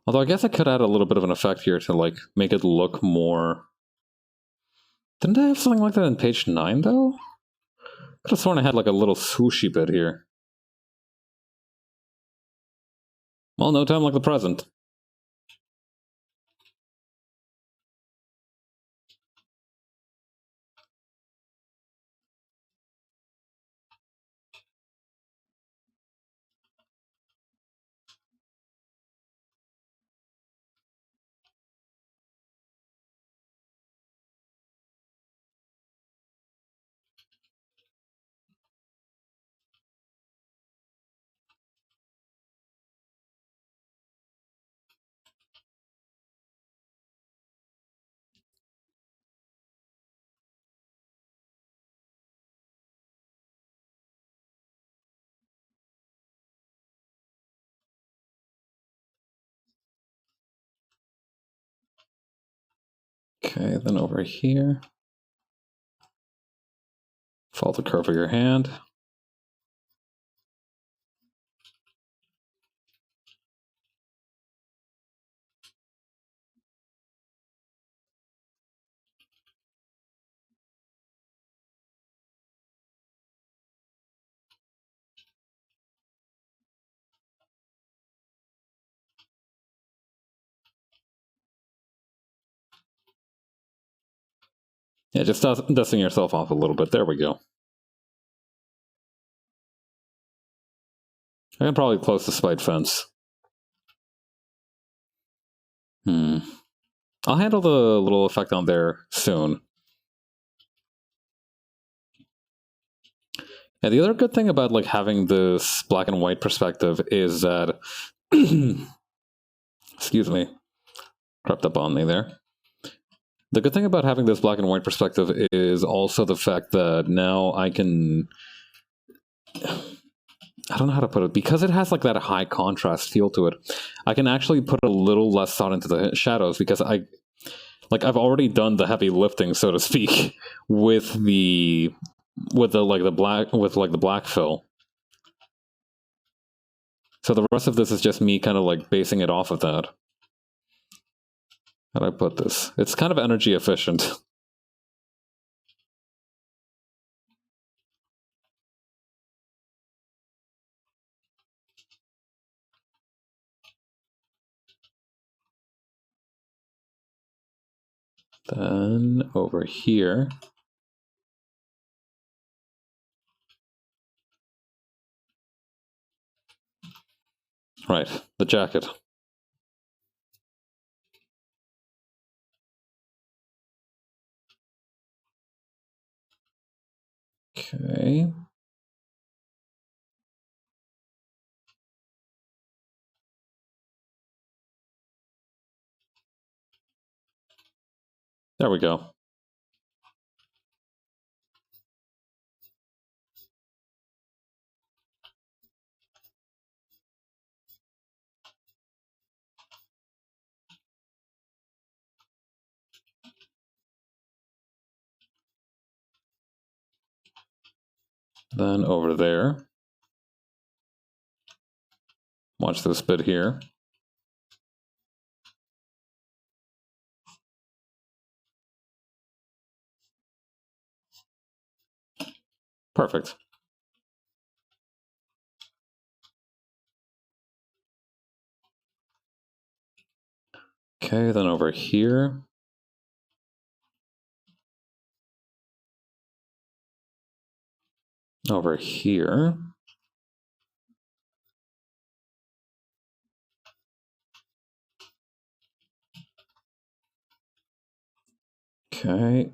Although I guess I could add a little bit of an effect here to, like, make it look more... Didn't I have something like that in page 9, though? Could have sworn I had, like, a little swooshy bit here. Well, no time like the present. Okay, then over here, follow the curve of your hand. Yeah, just dusting yourself off a little bit. There we go. I can probably close the spite fence. I'll handle the little effect on there soon. Yeah, the other good thing about like having this black and white perspective is that excuse me, crept up on me there. The good thing about having this black and white perspective is also the fact that now I can, I don't know how to put it, because it has like that high contrast feel to it, I can actually put a little less thought into the shadows because I've already done the heavy lifting, so to speak, with the black fill. So the rest of this is just me kind of like basing it off of that. How do I put this? It's kind of energy efficient. Then over here, right, the jacket. Okay. There we go. Then over there, watch this bit here. Perfect. Okay, then over here. Over here. Okay.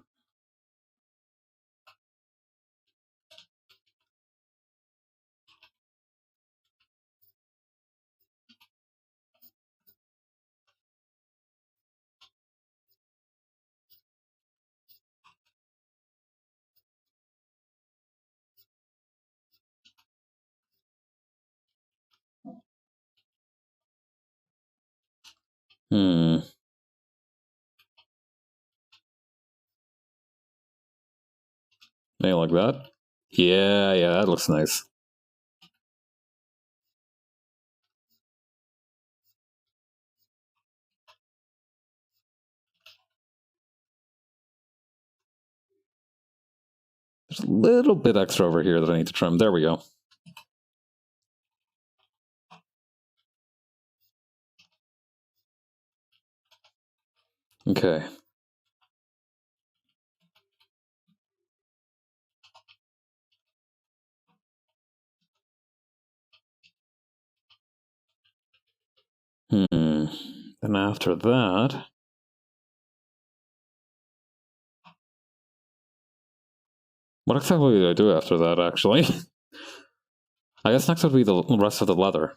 Maybe like that. Yeah, that looks nice. There's a little bit extra over here that I need to trim. There we go. Okay. Then after that, what exactly did I do after that, actually? I guess next would be the rest of the leather.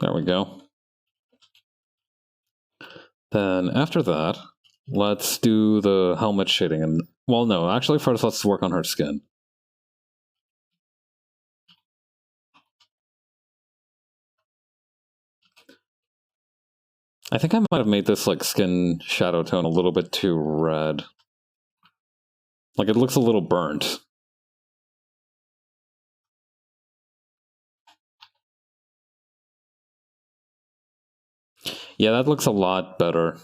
There we go. Then after that, Let's do the helmet shading. And well, no, actually, first let's work on her skin. I think I might have made this like skin shadow tone a little bit too red. Like it looks a little burnt. Yeah, that looks a lot better.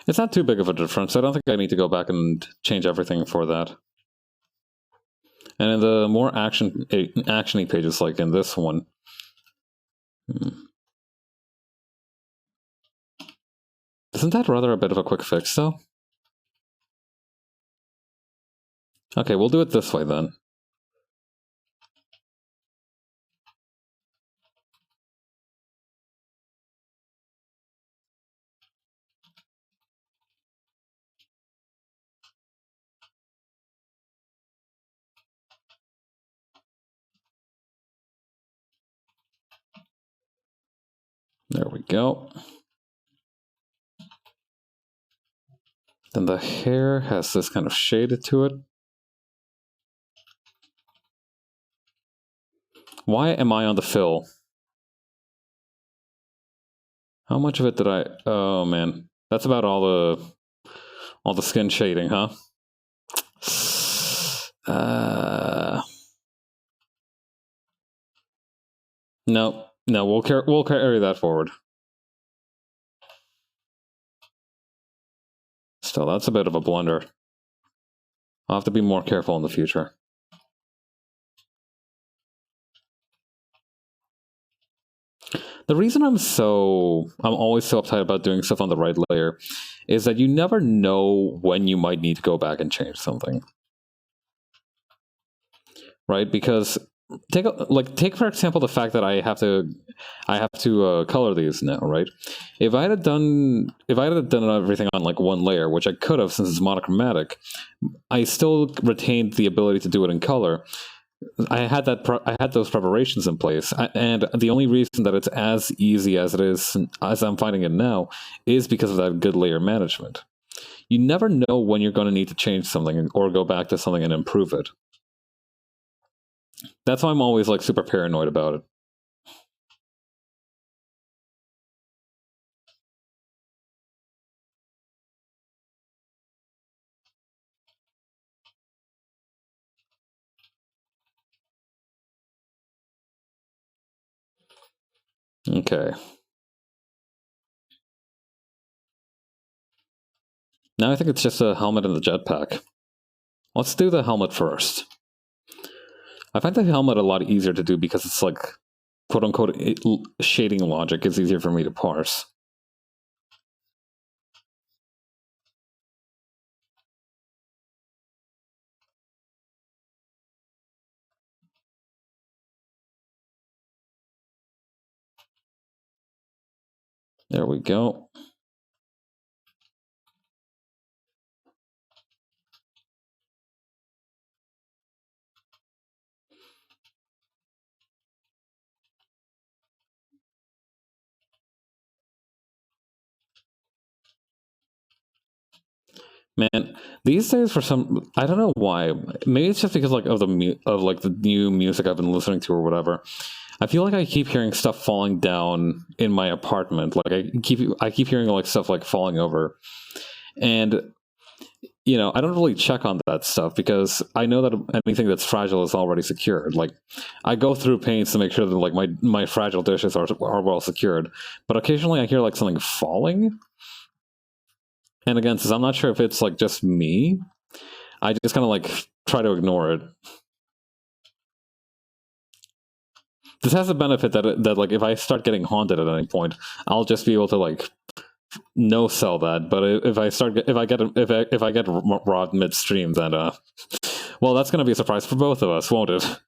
It's not too big of a difference. I don't think I need to go back and change everything for that. And in the more actiony pages, like in this one, isn't that rather a bit of a quick fix, though? Okay, we'll do it this way then. There we go. Then the hair has this kind of shade to it. Why am I on the fill? How much of it did I... Oh, man. That's about all the skin shading, huh? No, we'll carry that forward. Still, that's a bit of a blunder. I'll have to be more careful in the future. The reason I'm always so uptight about doing stuff on the right layer is that you never know when you might need to go back and change something. Right? Because take for example the fact that I have to color these now, right? If I had done everything on like one layer, which I could have since it's monochromatic, I still retained the ability to do it in color. I had those preparations in place, and the only reason that it's as easy as it is, as I'm finding it now, is because of that good layer management. You never know when you're going to need to change something or go back to something and improve it. That's why I'm always like super paranoid about it. Okay. Now I think it's just a helmet and the jetpack. Let's do the helmet first. I find the helmet a lot easier to do because it's like, quote unquote, shading logic is easier for me to parse. There we go. Man, these days for some, I don't know why. Maybe it's just because like of the new music I've been listening to or whatever. I feel like I keep hearing stuff falling down in my apartment. Like I keep hearing like stuff like falling over, and I don't really check on that stuff because I know that anything that's fragile is already secured. Like I go through pains to make sure that like my fragile dishes are well secured, but occasionally I hear like something falling. And again, since I'm not sure if it's like just me, I just kind of like try to ignore it. This has the benefit that like if I start getting haunted at any point, I'll just be able to like no sell that. But if I get robbed midstream, then well, that's gonna be a surprise for both of us, won't it?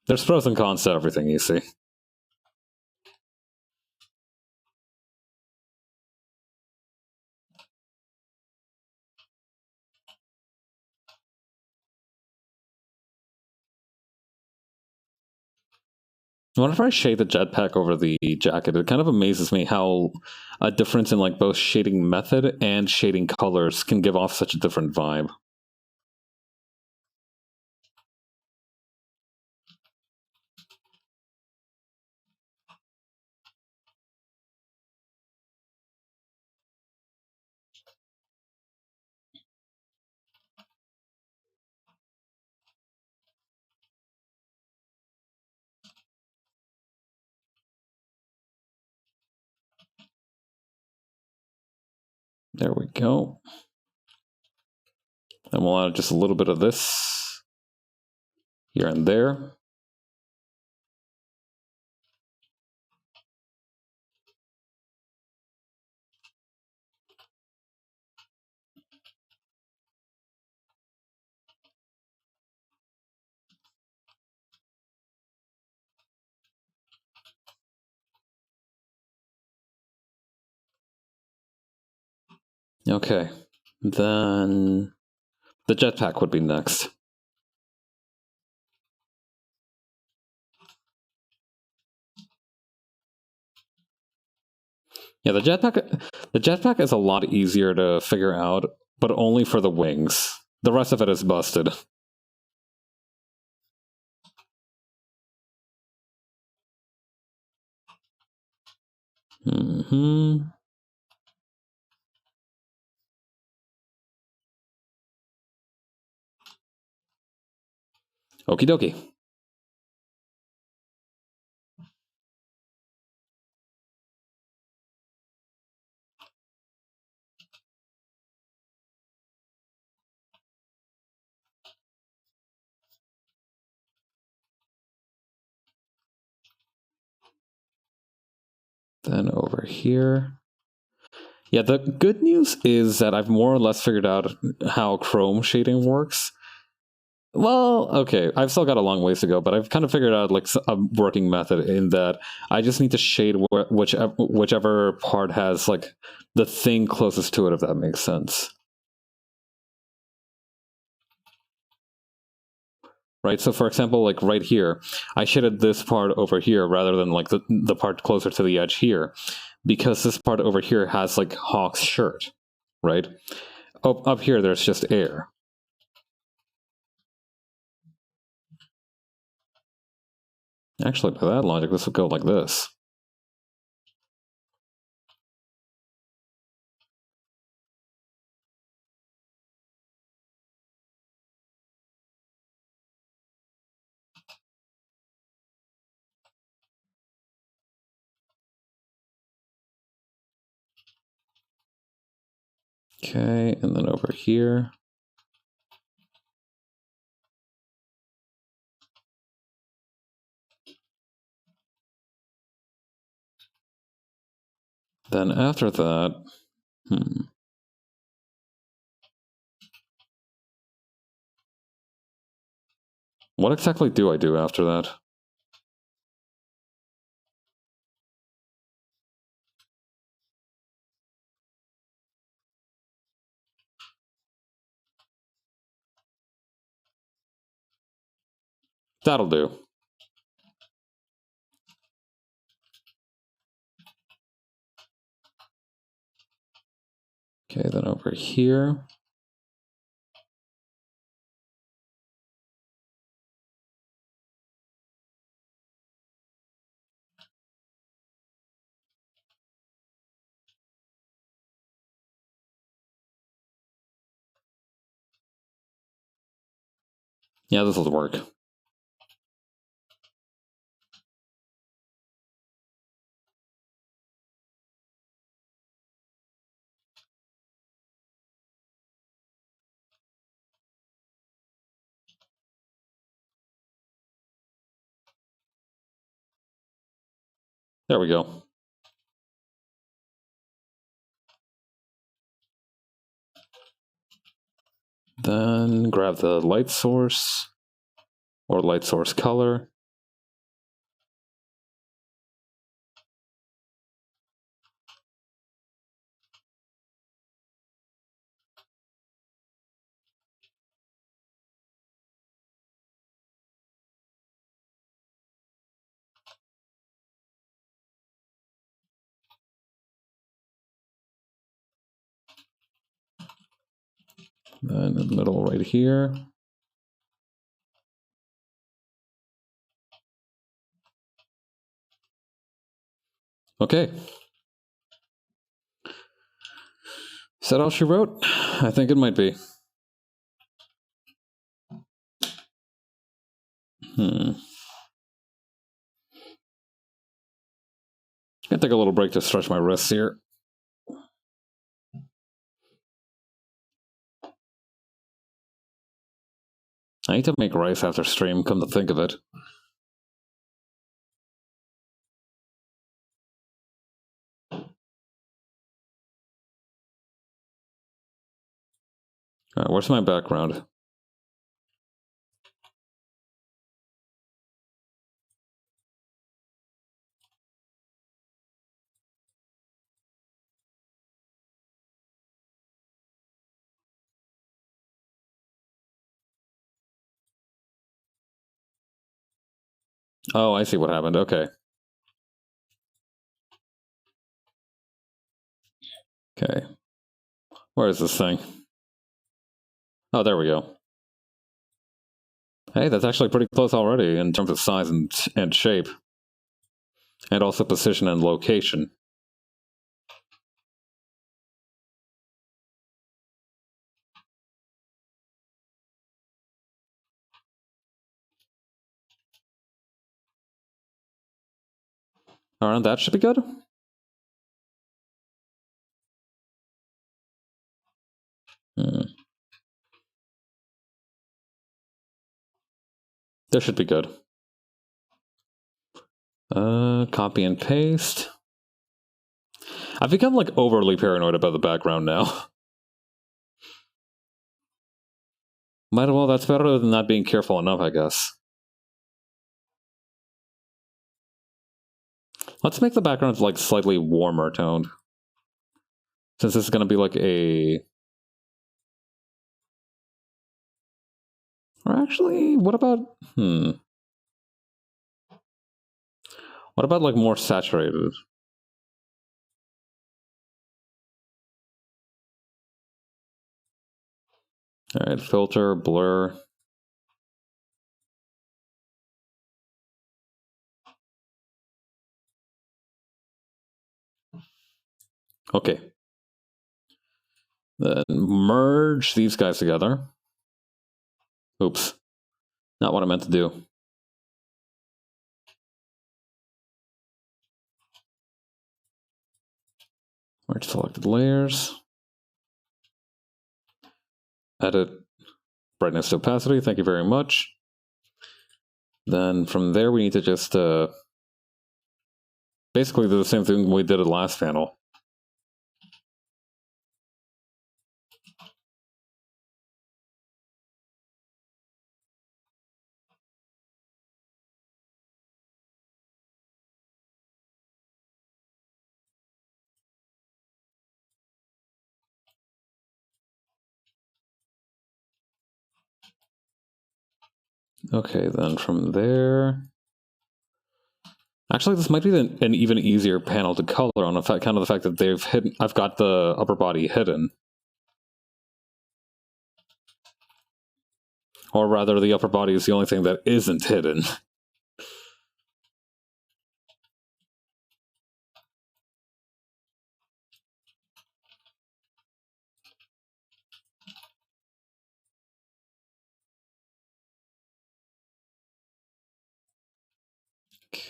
There's pros and cons to everything, you see. Whenever I shade the jetpack over the jacket, it kind of amazes me how a difference in like both shading method and shading colors can give off such a different vibe. There we go. And we'll add just a little bit of this here and there. Okay, then the jetpack would be next. Yeah, the jetpack is a lot easier to figure out, but only for the wings. The rest of it is busted. Mm-hmm. Okie dokie. Then over here. Yeah, the good news is that I've more or less figured out how chrome shading works. Well, okay, I've still got a long ways to go, but I've kind of figured out like a working method in that I just need to shade whichever part has like the thing closest to it, if that makes sense. Right, so for example, like right here, I shaded this part over here rather than like the part closer to the edge here, because this part over here has like Hawk's shirt, right? Up here, there's just air. Actually, by that logic, this would go like this. Okay, and then over here. Then after that, what exactly do I do after that? That'll do. Okay, then over here. Yeah, this will work. There we go. Then grab the light source or light source color. Then in the middle right here. Okay. Is that all she wrote? I think it might be. Gonna take a little break to stretch my wrists here. I need to make rice after stream, come to think of it. Alright, where's my background? Oh, I see what happened. Okay. Okay. Where is this thing? Oh, there we go. Hey, that's actually pretty close already in terms of size and shape. And also position and location. Alright, that should be good. This should be good. Copy and paste. I've become like overly paranoid about the background now. Might as well, that's better than not being careful enough, I guess. Let's make the background like slightly warmer toned. Since this is gonna be like a... Or actually, what about... What about like more saturated? Alright, filter, blur. Okay. Then merge these guys together. Oops. Not what I meant to do. Merge selected layers. Edit brightness to opacity, thank you very much. Then from there we need to just basically do the same thing we did at the last panel. Okay, then from there... Actually, this might be an even easier panel to color on account of the fact that they've hidden... I've got the upper body hidden. Or rather, the upper body is the only thing that isn't hidden.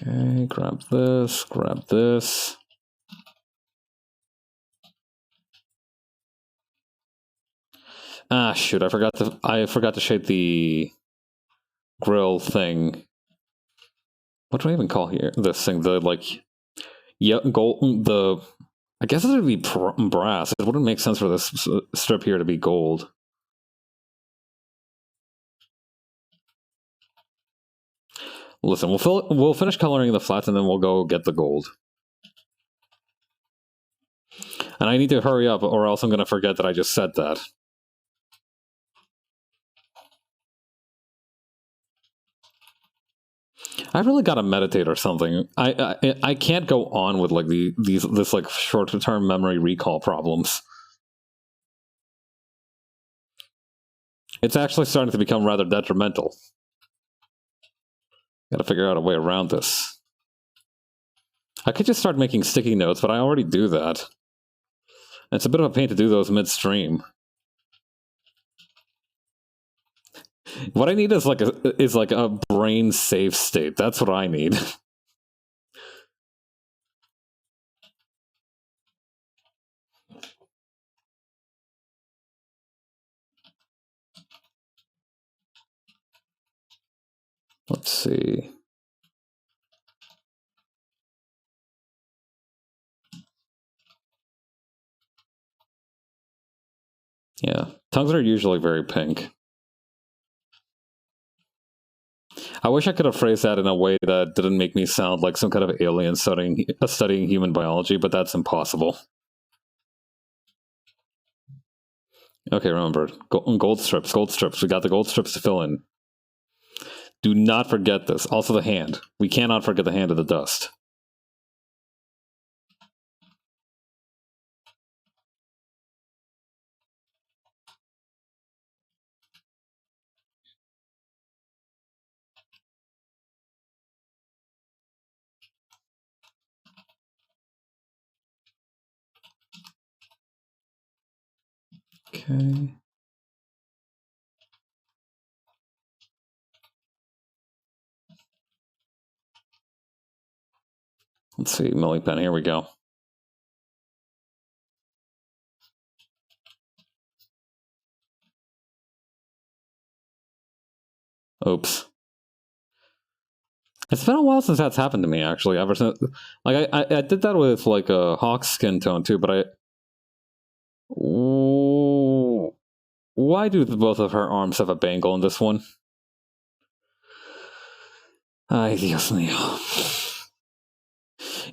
Okay, grab this, grab this. Ah, shoot! I forgot to shade the grill thing. What do I even call here? This thing, the like, yeah, gold. The I guess it would be brass. It wouldn't make sense for this strip here to be gold. Listen, we'll finish coloring the flats and then we'll go get the gold. And I need to hurry up, or else I'm going to forget that I just said that. I really got to meditate or something. I can't go on with like this like short-term memory recall problems. It's actually starting to become rather detrimental. Gotta figure out a way around this. I could just start making sticky notes, but I already do that. It's a bit of a pain to do those midstream. What I need is like a brain safe state. That's what I need. Let's see. Yeah, tongues are usually very pink. I wish I could have phrased that in a way that didn't make me sound like some kind of alien studying human biology, but that's impossible. Okay, remember, gold strips, gold strips. We got the gold strips to fill in. Do not forget this. Also the hand. We cannot forget the hand of the dust. Okay. Let's see, milling pen. Here we go. Oops. It's been a while since that's happened to me, actually. Ever since, like, I did that with like a hawk skin tone too, but I. Ooh, why do both of her arms have a bangle in this one? Ay, Dios mío.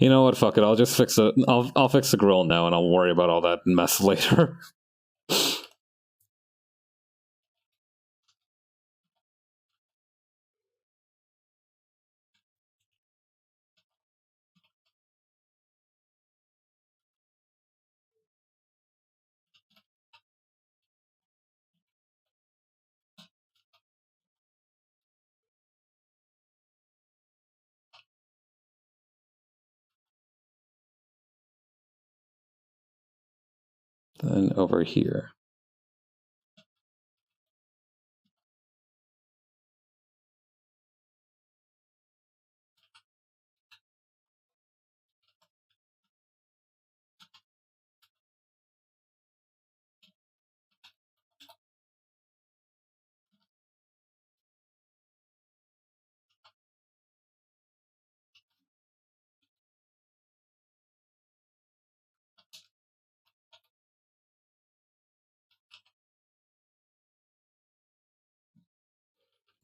You know what? Fuck it. I'll just fix it. I'll fix the grill now, and I'll worry about all that mess later. Then over here.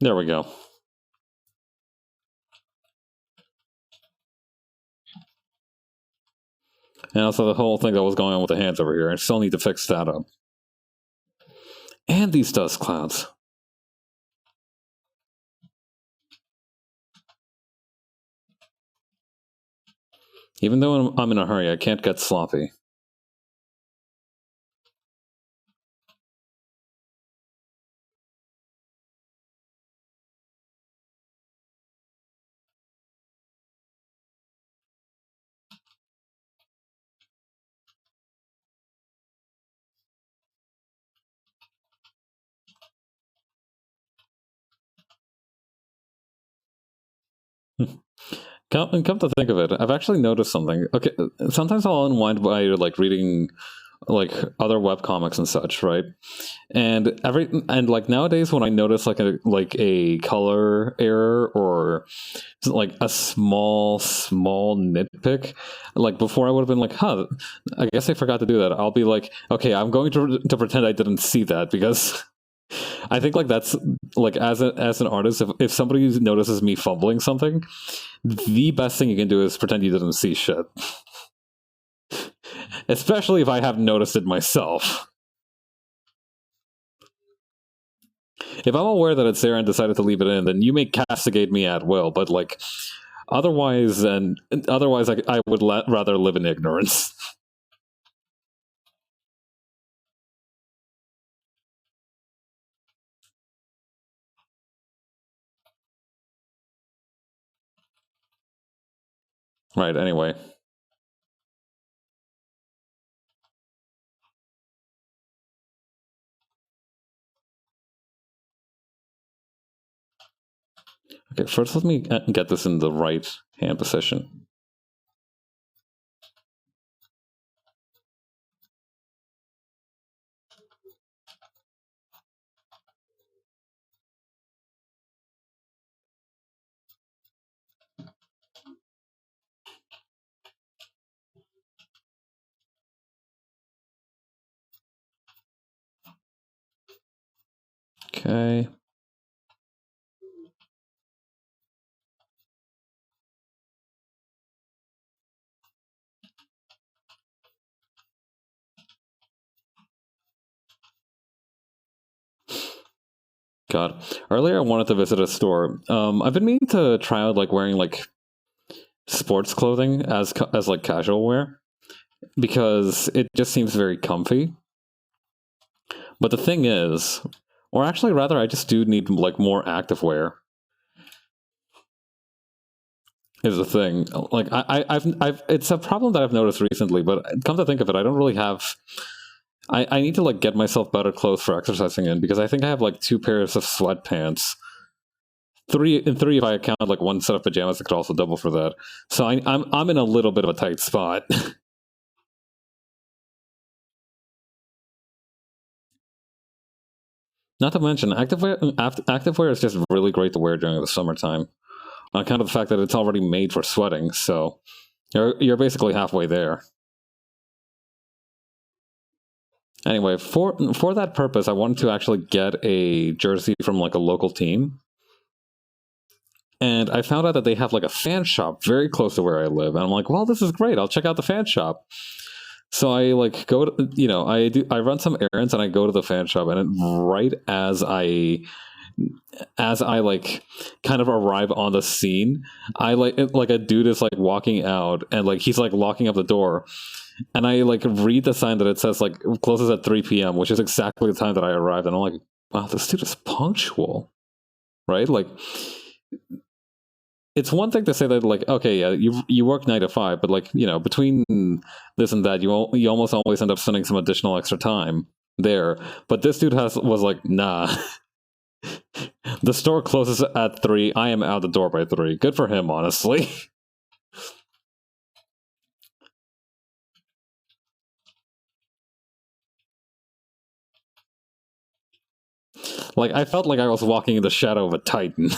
There we go. And also the whole thing that was going on with the hands over here. I still need to fix that up. And these dust clouds. Even though I'm in a hurry, I can't get sloppy. Come to think of it, I've actually noticed something. Okay, sometimes I'll unwind by like reading like other web comics and such, right? And like nowadays when I notice like a color error or like a small nitpick, like before I would have been like, huh, I guess I forgot to do that. I'll be like, okay, I'm going to pretend I didn't see that because I think like that's like as an artist, if somebody notices me fumbling something, the best thing you can do is pretend you didn't see shit. Especially if I haven't noticed it myself. If I'm aware that it's there and decided to leave it in, then you may castigate me at will. But like, otherwise, I would rather live in ignorance. Right, anyway. Okay, first let me get this in the right hand position. Okay. God. Earlier I wanted to visit a store. I've been meaning to try out like wearing like sports clothing as like casual wear because it just seems very comfy. But the thing is, or actually rather I just do need like more active wear. Is the thing. Like I've it's a problem that I've noticed recently, but come to think of it, I don't really have I need to like get myself better clothes for exercising in because I think I have like 2 pairs of sweatpants. Three if I count like one set of pajamas that could also double for that. So I'm in a little bit of a tight spot. Not to mention, activewear is just really great to wear during the summertime, on account of the fact that it's already made for sweating. So you're basically halfway there. Anyway, for that purpose, I wanted to actually get a jersey from like a local team, and I found out that they have like a fan shop very close to where I live, and I'm like, well, this is great. I'll check out the fan shop. So I like go to, I run some errands and I go to the fan shop, and right as I like kind of arrive on the scene, I like a dude is like walking out and like he's like locking up the door, and I like read the sign that it says like closes at 3 p.m., which is exactly the time that I arrived, and I'm like, wow, this dude is punctual, right? Like it's one thing to say that like, okay, yeah, you work 9 to 5, but like, between this and that, you almost always end up spending some additional extra time there. But this dude was like, nah. The store closes at 3. I am out the door by 3. Good for him, honestly. Like I felt like I was walking in the shadow of a titan.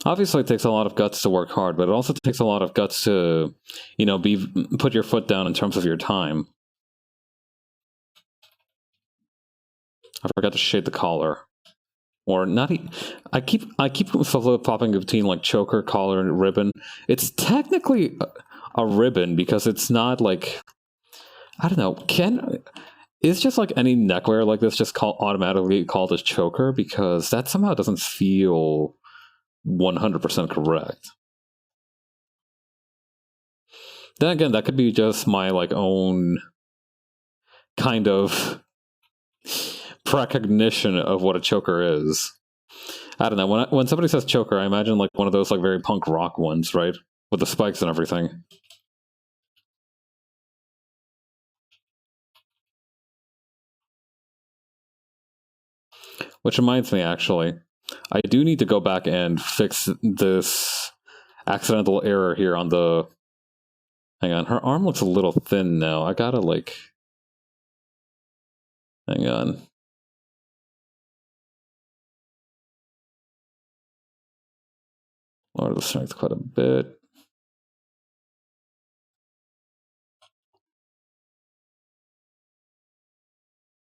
Obviously, it takes a lot of guts to work hard, but it also takes a lot of guts to, be put your foot down in terms of your time. I forgot to shade the collar, or not. I keep flip flopping between like choker, collar, and ribbon. It's technically a ribbon because it's not like, I don't know. Is just like any neckwear like this just automatically called a choker, because that somehow doesn't feel 100% correct. Then again, that could be just my like own kind of precognition of what a choker is. I don't know. When somebody says choker, I imagine like one of those like very punk rock ones, right? With the spikes and everything. Which reminds me, actually, I do need to go back and fix this accidental error here on the. Hang on, her arm looks a little thin now. I gotta like. Hang on. Lower the strength quite a bit.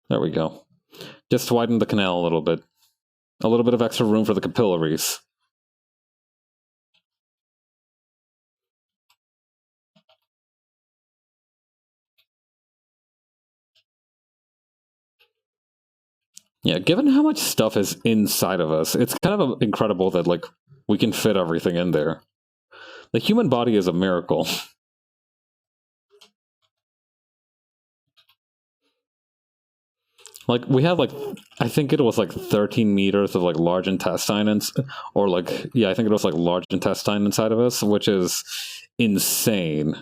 There we go. Just widen the canal a little bit. A little bit of extra room for the capillaries. Yeah, given how much stuff is inside of us, it's kind of incredible that like we can fit everything in there. The human body is a miracle. Like we had like I think it was like 13 meters of like large intestine or like yeah, I think it was like large intestine inside of us, which is insane.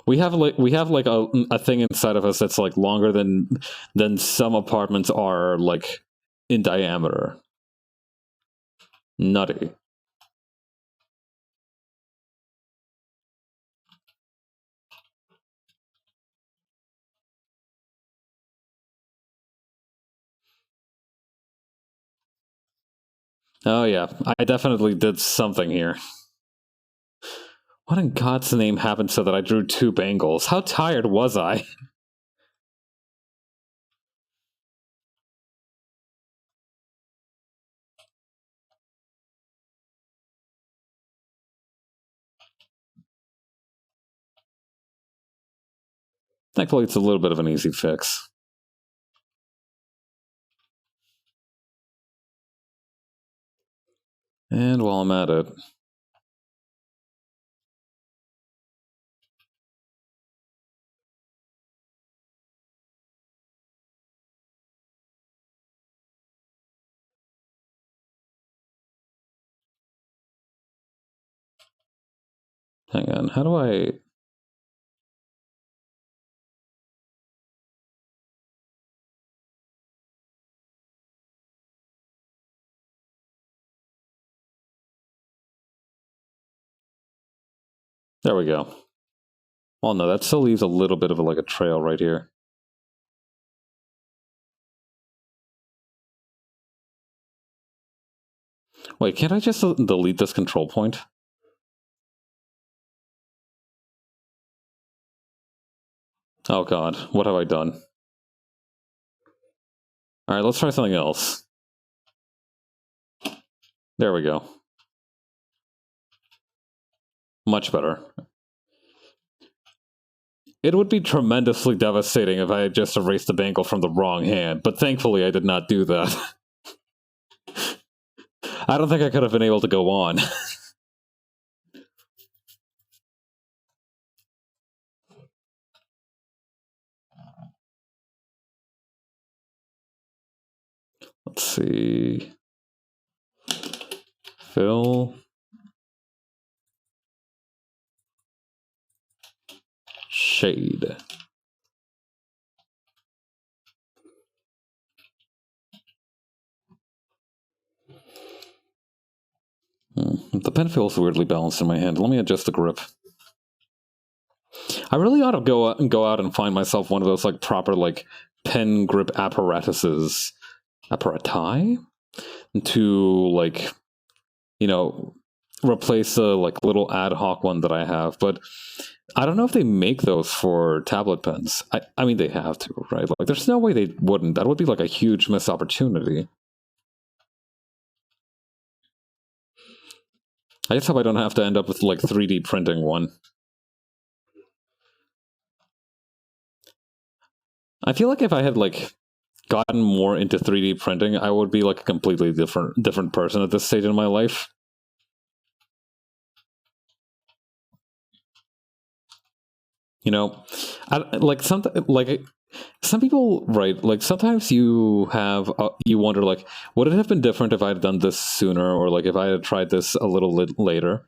We have like a thing inside of us that's like longer than some apartments are like in diameter. Nutty. Oh yeah, I definitely did something here. What in God's name happened so that I drew two bangles? How tired was I? Thankfully, it's a little bit of an easy fix. And while I'm at it, hang on, how do I... There we go. Well, no, that still leaves a little bit of like a trail right here. Wait, can't I just delete this control point? Oh god, what have I done? Alright, let's try something else. There we go. Much better. It would be tremendously devastating if I had just erased the bangle from the wrong hand, but thankfully I did not do that. I don't think I could have been able to go on. Let's see. Fill. Shade. The pen feels weirdly balanced in my hand. Let me adjust the grip. I really ought to go out and find myself one of those like proper like pen grip apparatuses, apparati, to like, you know, replace the like little ad hoc one that I have. But I don't know if they make those for tablet pens. I mean, they have to, right? Like, there's no way they wouldn't. That would be like a huge missed opportunity. I just hope I don't have to end up with like 3D printing one. I feel like if I had like gotten more into 3D printing, I would be like a completely different person at this stage in my life. You know, like some people, right? Like sometimes you have you wonder like, would it have been different if I had done this sooner, or like if I had tried this a little later,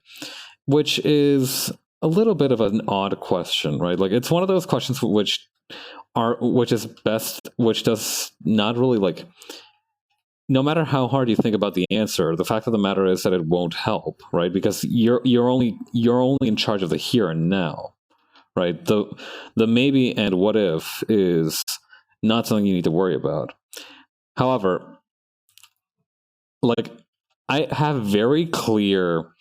which is a little bit of an odd question, right? Like it's one of those questions which is best, which does not really like. No matter how hard you think about the answer, the fact of the matter is that it won't help, right? Because you're only in charge of the here and now, right? The maybe and what if is not something you need to worry about. However, like I have very clear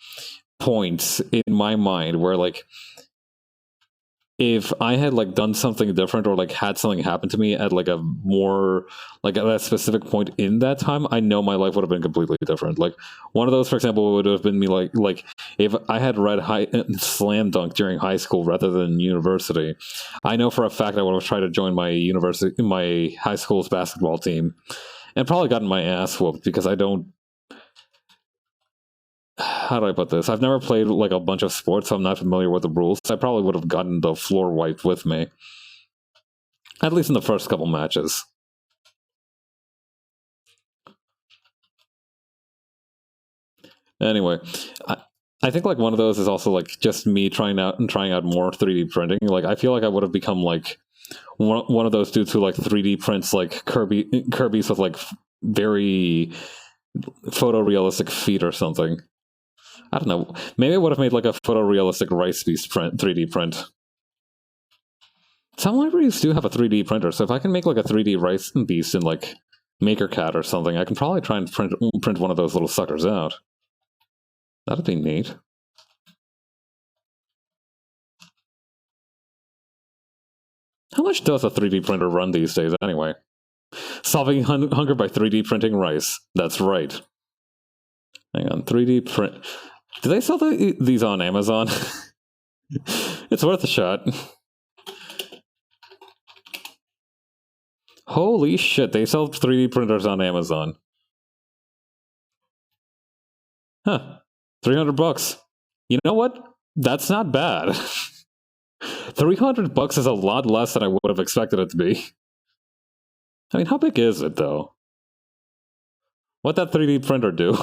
points in my mind where like if I had like done something different or like had something happen to me at like a more like at that specific point in that time, I know my life would have been completely different. Like one of those, for example, would have been me like if I had read Slam Dunk during high school rather than university, I know for a fact I would have tried to join my high school's basketball team, and probably gotten my ass whooped because I don't. how do I put this? I've never played like a bunch of sports, so I'm not familiar with the rules. I probably would have gotten the floor wiped with me. At least in the first couple matches. Anyway, I think like one of those is also like just me trying out more 3D printing. Like I feel like I would have become like one of those dudes who like 3D prints like Kirby's with like very photorealistic feet or something. I don't know. Maybe I would have made like a photorealistic rice beast 3D print. Some libraries do have a 3D printer, so if I can make like a 3D rice beast in like MakerCAD or something, I can probably try and print one of those little suckers out. That'd be neat. How much does a 3D printer run these days anyway? Solving hunger by 3D printing rice. That's right. Hang on, 3D print. Do they sell these on Amazon? It's worth a shot. Holy shit, they sell 3D printers on Amazon. Huh. $300. You know what? That's not bad. $300 is a lot less than I would have expected it to be. I mean, how big is it, though? What'd that 3D printer do?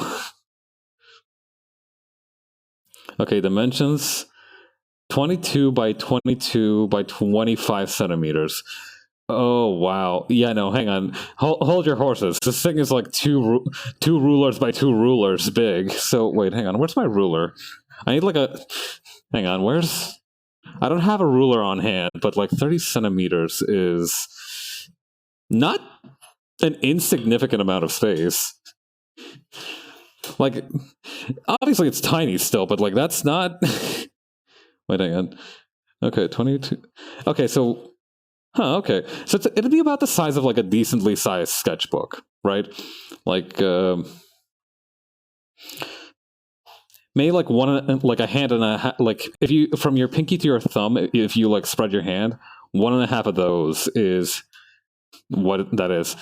Okay, dimensions 22 by 22 by 25 centimeters. Oh, wow. Yeah, no, hang on. Hold your horses. This thing is like two rulers by 2 rulers big. So, wait, hang on. Where's my ruler? I need like a... Hang on, where's... I don't have a ruler on hand, but like 30 centimeters is not an insignificant amount of space. Like, obviously it's tiny still, but like that's not... Wait, hang on. Okay, 22... Okay, so... Huh, okay. So it'd be about the size of like a decently sized sketchbook, right? Like, maybe like a hand and a half, like if you, from your pinky to your thumb, if you like spread your hand, 1.5 of those is what that is.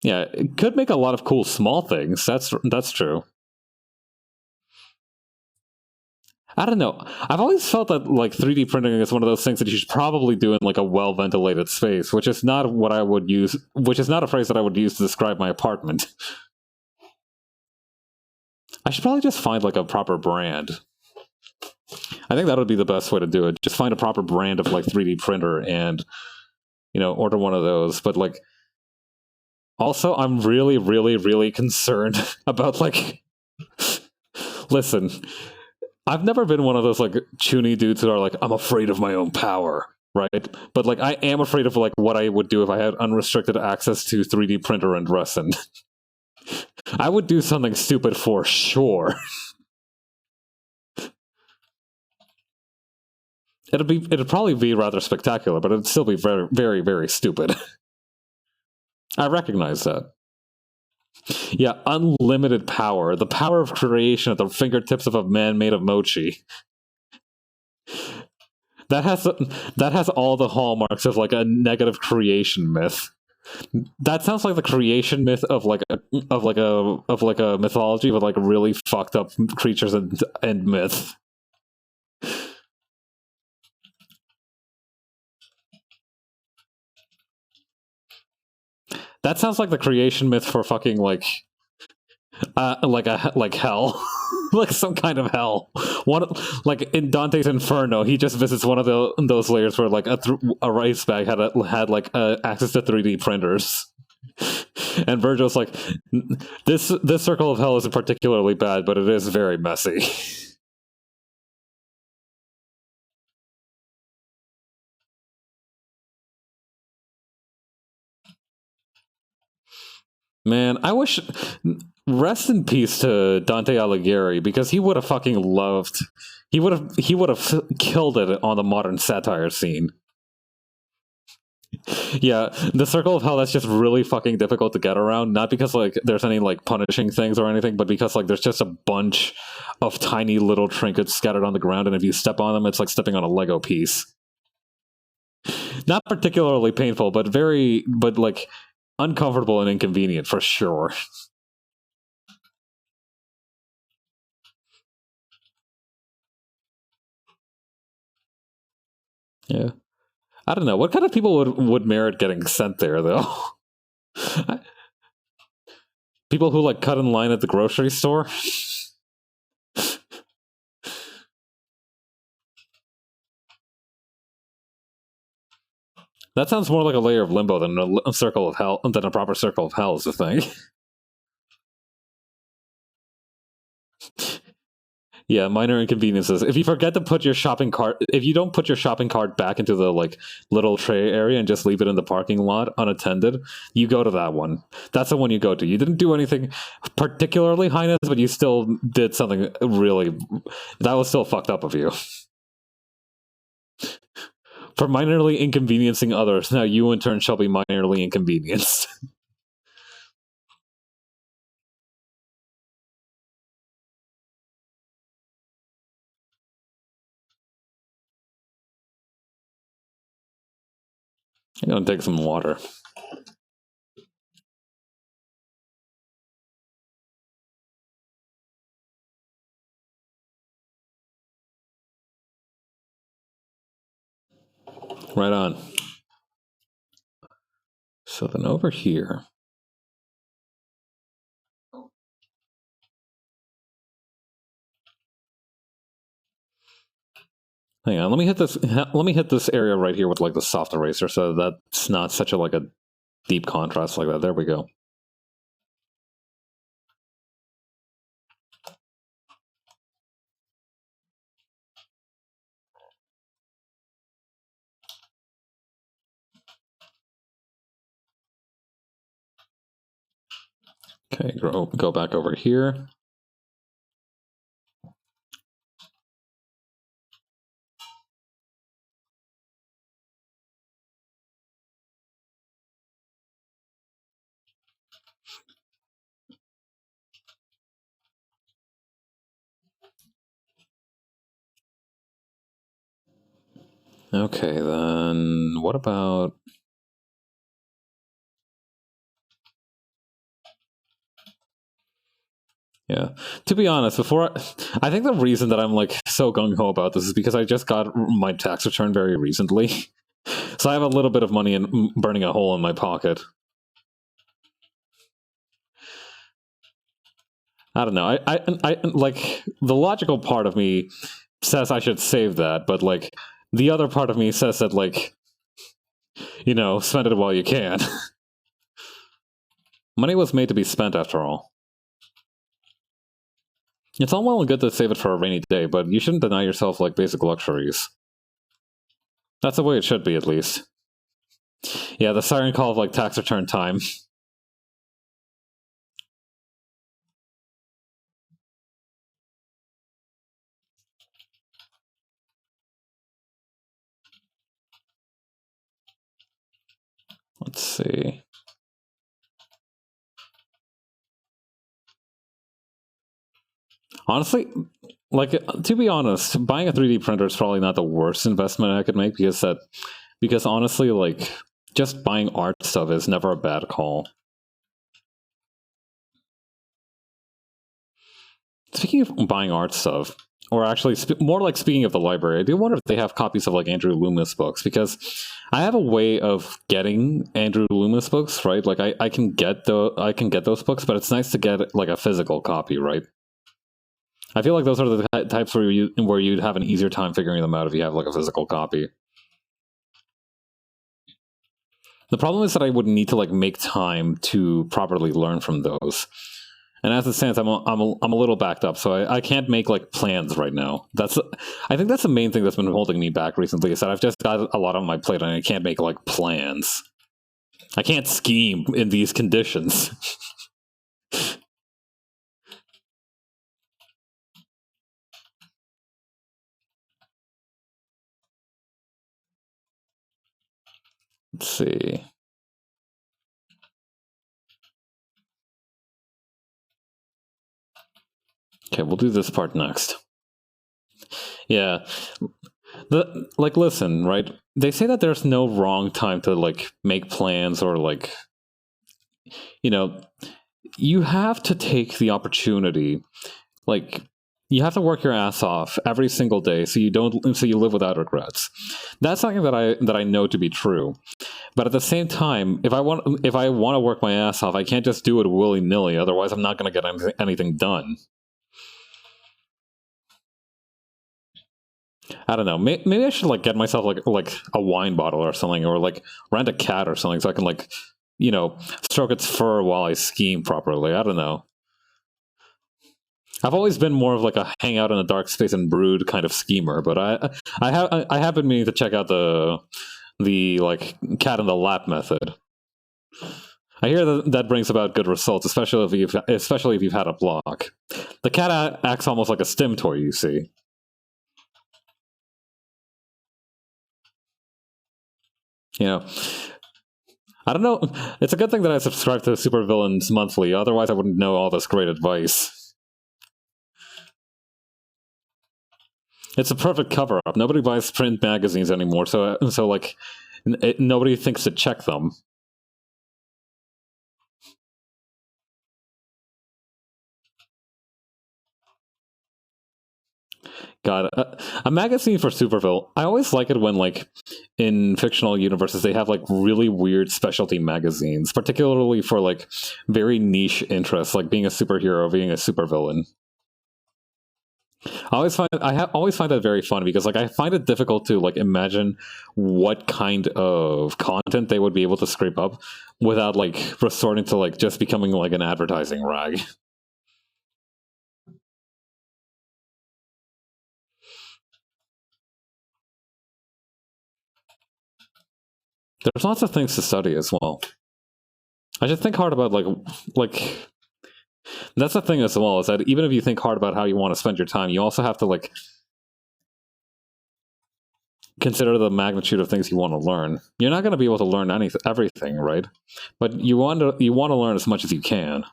Yeah, it could make a lot of cool small things. That's true. I don't know. I've always felt that like 3D printing is one of those things that you should probably do in like a well-ventilated space, which is not what I would use, which is not a phrase that I would use to describe my apartment. I should probably just find like a proper brand. I think that would be the best way to do it. Just find a proper brand of like 3D printer and, you know, order one of those. But like, also, I'm really, really, really concerned about like, listen, I've never been one of those like chuny dudes who are like, I'm afraid of my own power, right? But like, I am afraid of like what I would do if I had unrestricted access to 3D printer and resin. I would do something stupid for sure. It'd probably be rather spectacular, but it'd still be very, very, very stupid. I recognize that. Yeah, unlimited power. The power of creation at the fingertips of a man made of mochi. That has all the hallmarks of like a negative creation myth. That sounds like the creation myth of like a mythology with like really fucked up creatures and myth. That sounds like the creation myth for fucking like hell. Like some kind of hell. Like in Dante's Inferno, he just visits one of those layers where like a rice bag had access to 3D printers. And Virgil's like, this circle of hell isn't particularly bad, but it is very messy. Man, I wish... Rest in peace to Dante Alighieri, because he would have fucking loved... He would have killed it on the modern satire scene. Yeah, the circle of hell, that's just really fucking difficult to get around. Not because like there's any like punishing things or anything, but because like there's just a bunch of tiny little trinkets scattered on the ground, and if you step on them, it's like stepping on a Lego piece. Not particularly painful, but like uncomfortable and inconvenient for sure. Yeah. I don't know. What kind of people would merit getting sent there, though? People who, like, cut in line at the grocery store? That sounds more like a layer of limbo than a circle of hell, than a proper circle of hell is the thing. Yeah, minor inconveniences. If you forget to put your shopping cart, if you don't put your shopping cart back into the like little tray area and just leave it in the parking lot unattended, you go to that one. That's the one you go to. You didn't do anything particularly heinous, but you still did something really that was still fucked up of you. For minorly inconveniencing others, now you in turn shall be minorly inconvenienced. I'm gonna take some water. Right on. So then over here. Hang on, let me hit this. Let me hit this area right here with like the soft eraser, so that's not such a like a deep contrast like that. There we go. Okay, go back over here. Okay, then what about... Yeah, to be honest, I think the reason that I'm like so gung-ho about this is because I just got my tax return very recently. So I have a little bit of money in burning a hole in my pocket. I don't know. I like the logical part of me says I should save that, but like the other part of me says that like, you know, spend it while you can. Money was made to be spent after all. It's all well and good to save it for a rainy day, but you shouldn't deny yourself like basic luxuries. That's the way it should be, at least. Yeah, the siren call of like tax return time. Let's see. Honestly, like to be honest, buying a 3D printer is probably not the worst investment I could make because honestly, like just buying art stuff is never a bad call. Speaking of buying art stuff, or actually more like speaking of the library, I do wonder if they have copies of like Andrew Loomis books, because I have a way of getting Andrew Loomis books, right? Like I can get those books, but it's nice to get like a physical copy, right? I feel like those are the types where you'd have an easier time figuring them out if you have like a physical copy. The problem is that I would need to like make time to properly learn from those. And as it stands, I'm a little backed up, so I can't make like plans right now. I think that's the main thing that's been holding me back recently, is that I've just got a lot on my plate and I can't make like plans. I can't scheme in these conditions. Let's see. Okay, we'll do this part next. Yeah. Listen, right? They say that there's no wrong time to like make plans, or like, you know, you have to take the opportunity. Like, you have to work your ass off every single day so you live without regrets. That's something that I know to be true. But at the same time, if I want to work my ass off, I can't just do it willy-nilly, otherwise I'm not going to get anything done. I don't know. Maybe I should like get myself like a wine bottle or something, or like rent a cat or something, so I can like, stroke its fur while I scheme properly. I don't know. I've always been more of like a hang out in a dark space and brood kind of schemer, but I have been meaning to check out the like cat in the lap method. I hear that brings about good results, especially if you've had a block. The cat acts almost like a stim toy, you see. You know, I don't know. It's a good thing that I subscribe to Supervillains Monthly. Otherwise, I wouldn't know all this great advice. It's a perfect cover-up. Nobody buys print magazines anymore, so like, nobody thinks to check them. God, a magazine for Superville. I always like it when, like, in fictional universes, they have like really weird specialty magazines, particularly for like very niche interests, like being a superhero, being a supervillain. Always find that very fun because like I find it difficult to like imagine what kind of content they would be able to scrape up without like resorting to like just becoming like an advertising rag. There's lots of things to study as well. I just think hard about like that's the thing as well, is that even if you think hard about how you want to spend your time, you also have to like consider the magnitude of things you want to learn. You're not going to be able to learn everything, right? But you want to learn as much as you can.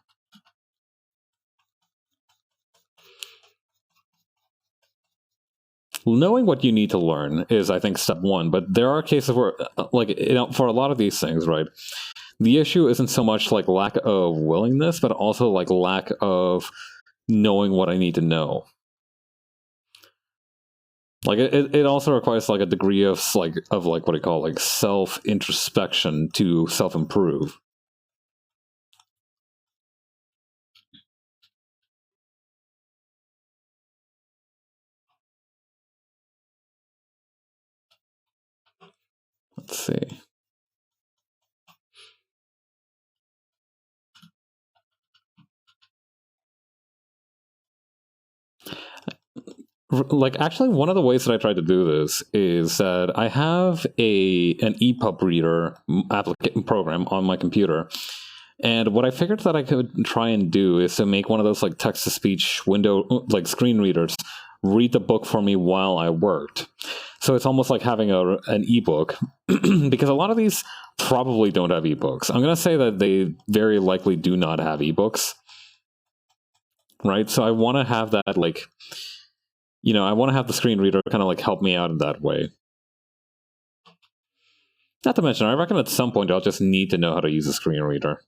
Knowing what you need to learn is, I think, step one. But there are cases where, like, for a lot of these things, right, the issue isn't so much like lack of willingness, but also like lack of knowing what I need to know. Like it also requires like a degree of what do you call, like, self introspection to self improve. Let's see. Like, actually, one of the ways that I tried to do this is that I have an EPUB reader application program on my computer, and what I figured that I could try and do is to make one of those like text to speech window like screen readers read the book for me while I worked. So it's almost like having an ebook, because a lot of these probably don't have ebooks. I'm going to say that they very likely do not have ebooks, right? So I want to have that like. I want to have the screen reader kind of like help me out in that way. Not to mention, I reckon at some point I'll just need to know how to use a screen reader.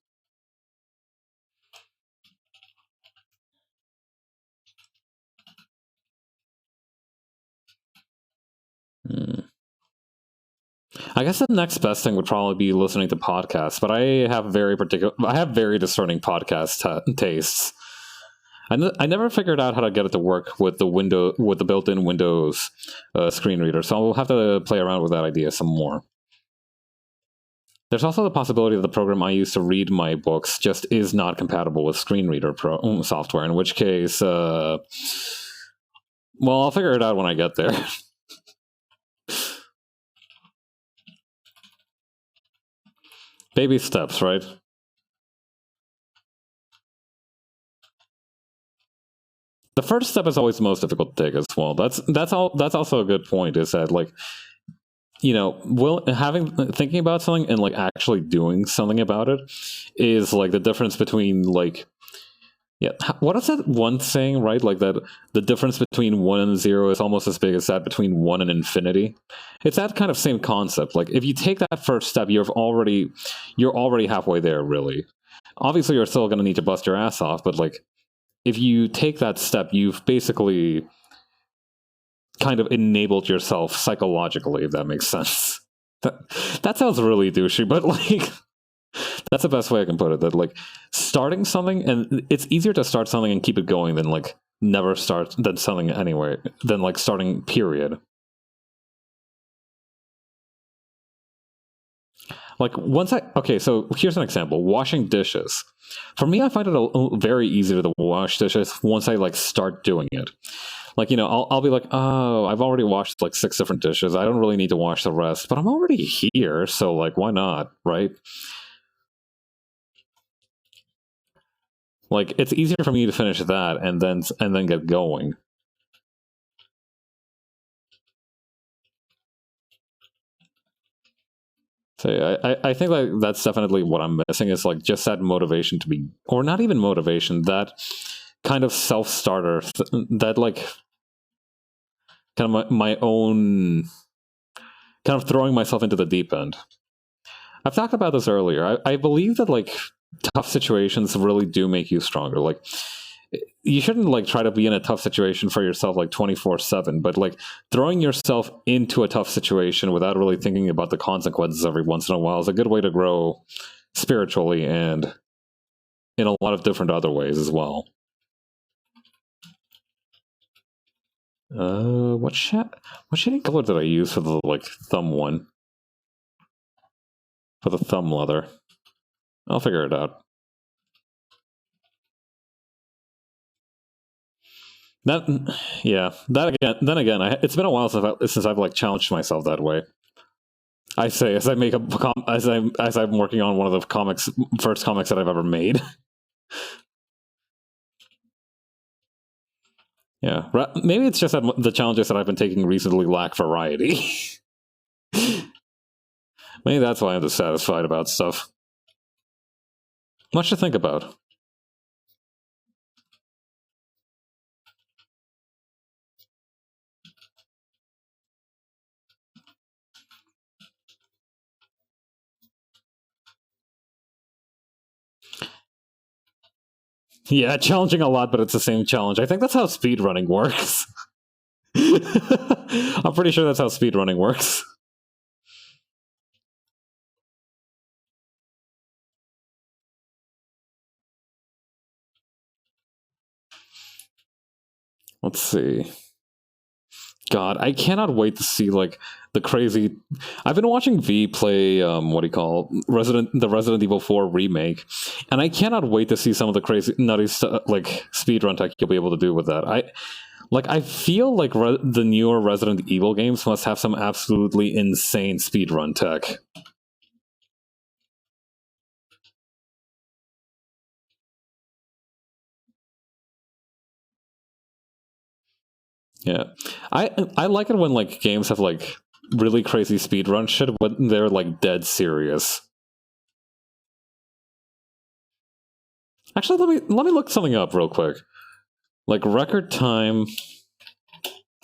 I guess the next best thing would probably be listening to podcasts, but I have very discerning podcast tastes. I never figured out how to get it to work with the built-in Windows screen reader, so I'll have to play around with that idea some more. There's also the possibility that the program I use to read my books just is not compatible with screen reader software, in which case, well, I'll figure it out when I get there. Baby steps, right? The first step is always the most difficult to take as well. That's also a good point, is that like, thinking about something and like actually doing something about it is like the difference between like, yeah, what is that one saying, right? Like that the difference between 1 and 0 is almost as big as that between 1 and infinity. It's that kind of same concept. Like if you take that first step, you're already halfway there, really. Obviously, you're still going to need to bust your ass off, but like if you take that step, you've basically kind of enabled yourself psychologically, if that makes sense. That sounds really douchey, but like that's the best way I can put it. That like starting something, and it's easier to start something and keep it going than like never start than something anyway, than like starting period. Like once okay, so here's an example: washing dishes. For me, I find it very easy to wash dishes once I like start doing it. Like, you know, I'll be like, oh, I've already washed like 6 different dishes. I don't really need to wash the rest, but I'm already here, so like, why not, right? Like, it's easier for me to finish that and then get going. So I think like that's definitely what I'm missing is like just that motivation to be, or not even motivation, that kind of self starter, that like kind of my own kind of throwing myself into the deep end. I've talked about this earlier. I believe that like tough situations really do make you stronger. Like you shouldn't like try to be in a tough situation for yourself like 24/7, but like throwing yourself into a tough situation without really thinking about the consequences every once in a while is a good way to grow spiritually and in a lot of different other ways as well. What shading color did I use for the like thumb one? For the thumb leather. I'll figure it out. That, yeah. That again. Then again, it's been a while since I've like challenged myself that way. I say as I make as I'm working on one of the first comics that I've ever made. Yeah, maybe it's just that the challenges that I've been taking recently lack variety. Maybe that's why I'm dissatisfied about stuff. Much to think about. Yeah, challenging a lot, but it's the same challenge. I think that's how speedrunning works. I'm pretty sure that's how speedrunning works. Let's see. God, I cannot wait to see like the crazy. I've been watching V play the Resident Evil 4 remake, and I cannot wait to see some of the crazy nutty like speedrun tech you'll be able to do with that. I feel like the newer Resident Evil games must have some absolutely insane speedrun tech. Yeah, I like it when like games have like really crazy speedrun shit when they're like dead serious. Actually, let me look something up real quick. Like record time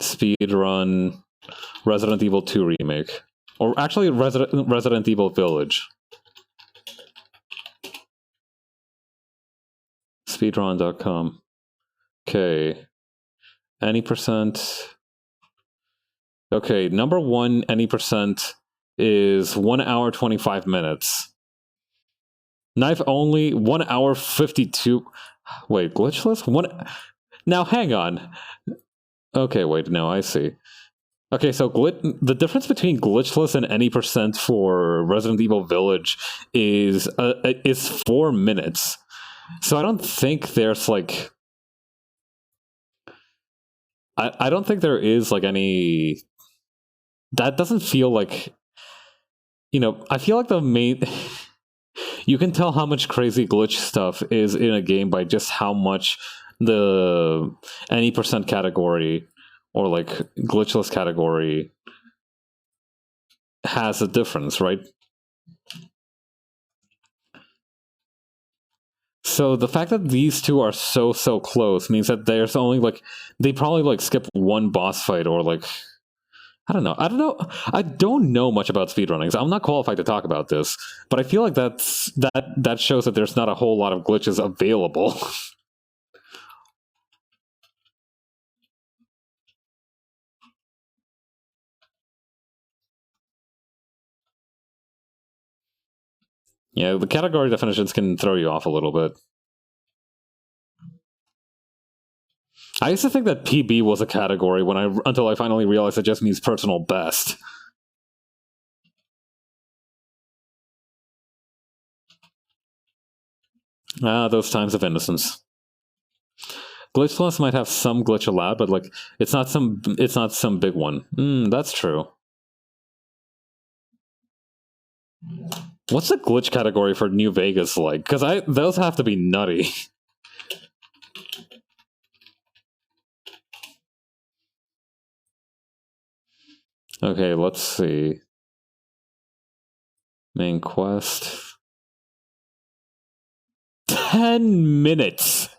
speedrun Resident Evil 2 remake, or actually Resident Evil Village. Speedrun.com. Okay. Any percent. Okay, number one, any percent is 1 hour 25 minutes. Knife only 1 hour 52. Wait, glitchless? Now hang on. Okay, wait, no, I see. Okay, so the difference between glitchless and any percent for Resident Evil Village is 4 minutes. So I don't think there's like I don't think there is like any. That doesn't feel like, you know, I feel like the main. You can tell how much crazy glitch stuff is in a game by just how much the any percent category or like glitchless category has a difference, right? So the fact that these two are so close means that there's only like they probably like skip one boss fight or like I don't know. I don't know much about speedrunning, so I'm not qualified to talk about this. But I feel like that shows that there's not a whole lot of glitches available. Yeah, the category definitions can throw you off a little bit. I used to think that PB was a category until I finally realized it just means personal best. Ah, those times of innocence. Glitch Plus might have some glitch allowed, but like it's not some big one. That's true. What's the glitch category for New Vegas like? Because those have to be nutty. Okay, let's see. Main quest. 10 minutes.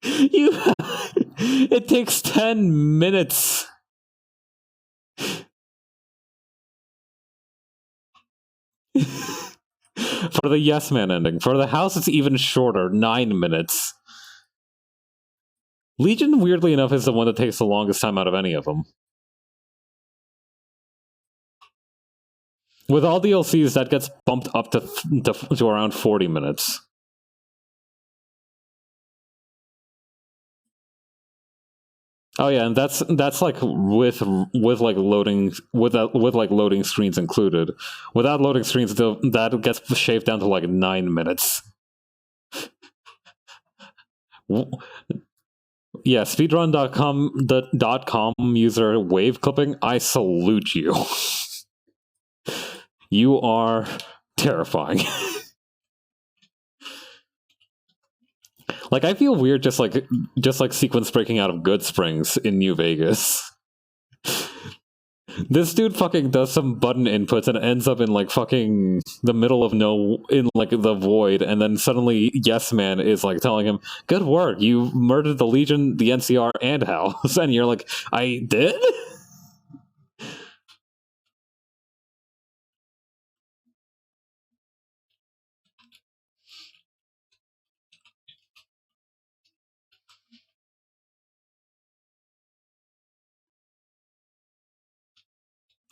It takes 10 minutes. For the Yes Man ending. For the house, it's even shorter, 9 minutes. Legion, weirdly enough, is the one that takes the longest time out of any of them. With all DLCs, that gets bumped up to around 40 minutes. Oh yeah, and that's like with like loading with like loading screens included. Without loading screens, that gets shaved down to like 9 minutes. Yeah, speedrun.com user wave clipping. I salute you. You are terrifying. Like I feel weird just like sequence breaking out of Good Springs in New Vegas. This dude fucking does some button inputs and ends up in like fucking the middle of in like the void, and then suddenly Yes Man is like telling him, "Good work, you murdered the Legion, the NCR, and House," and you're like, "I did."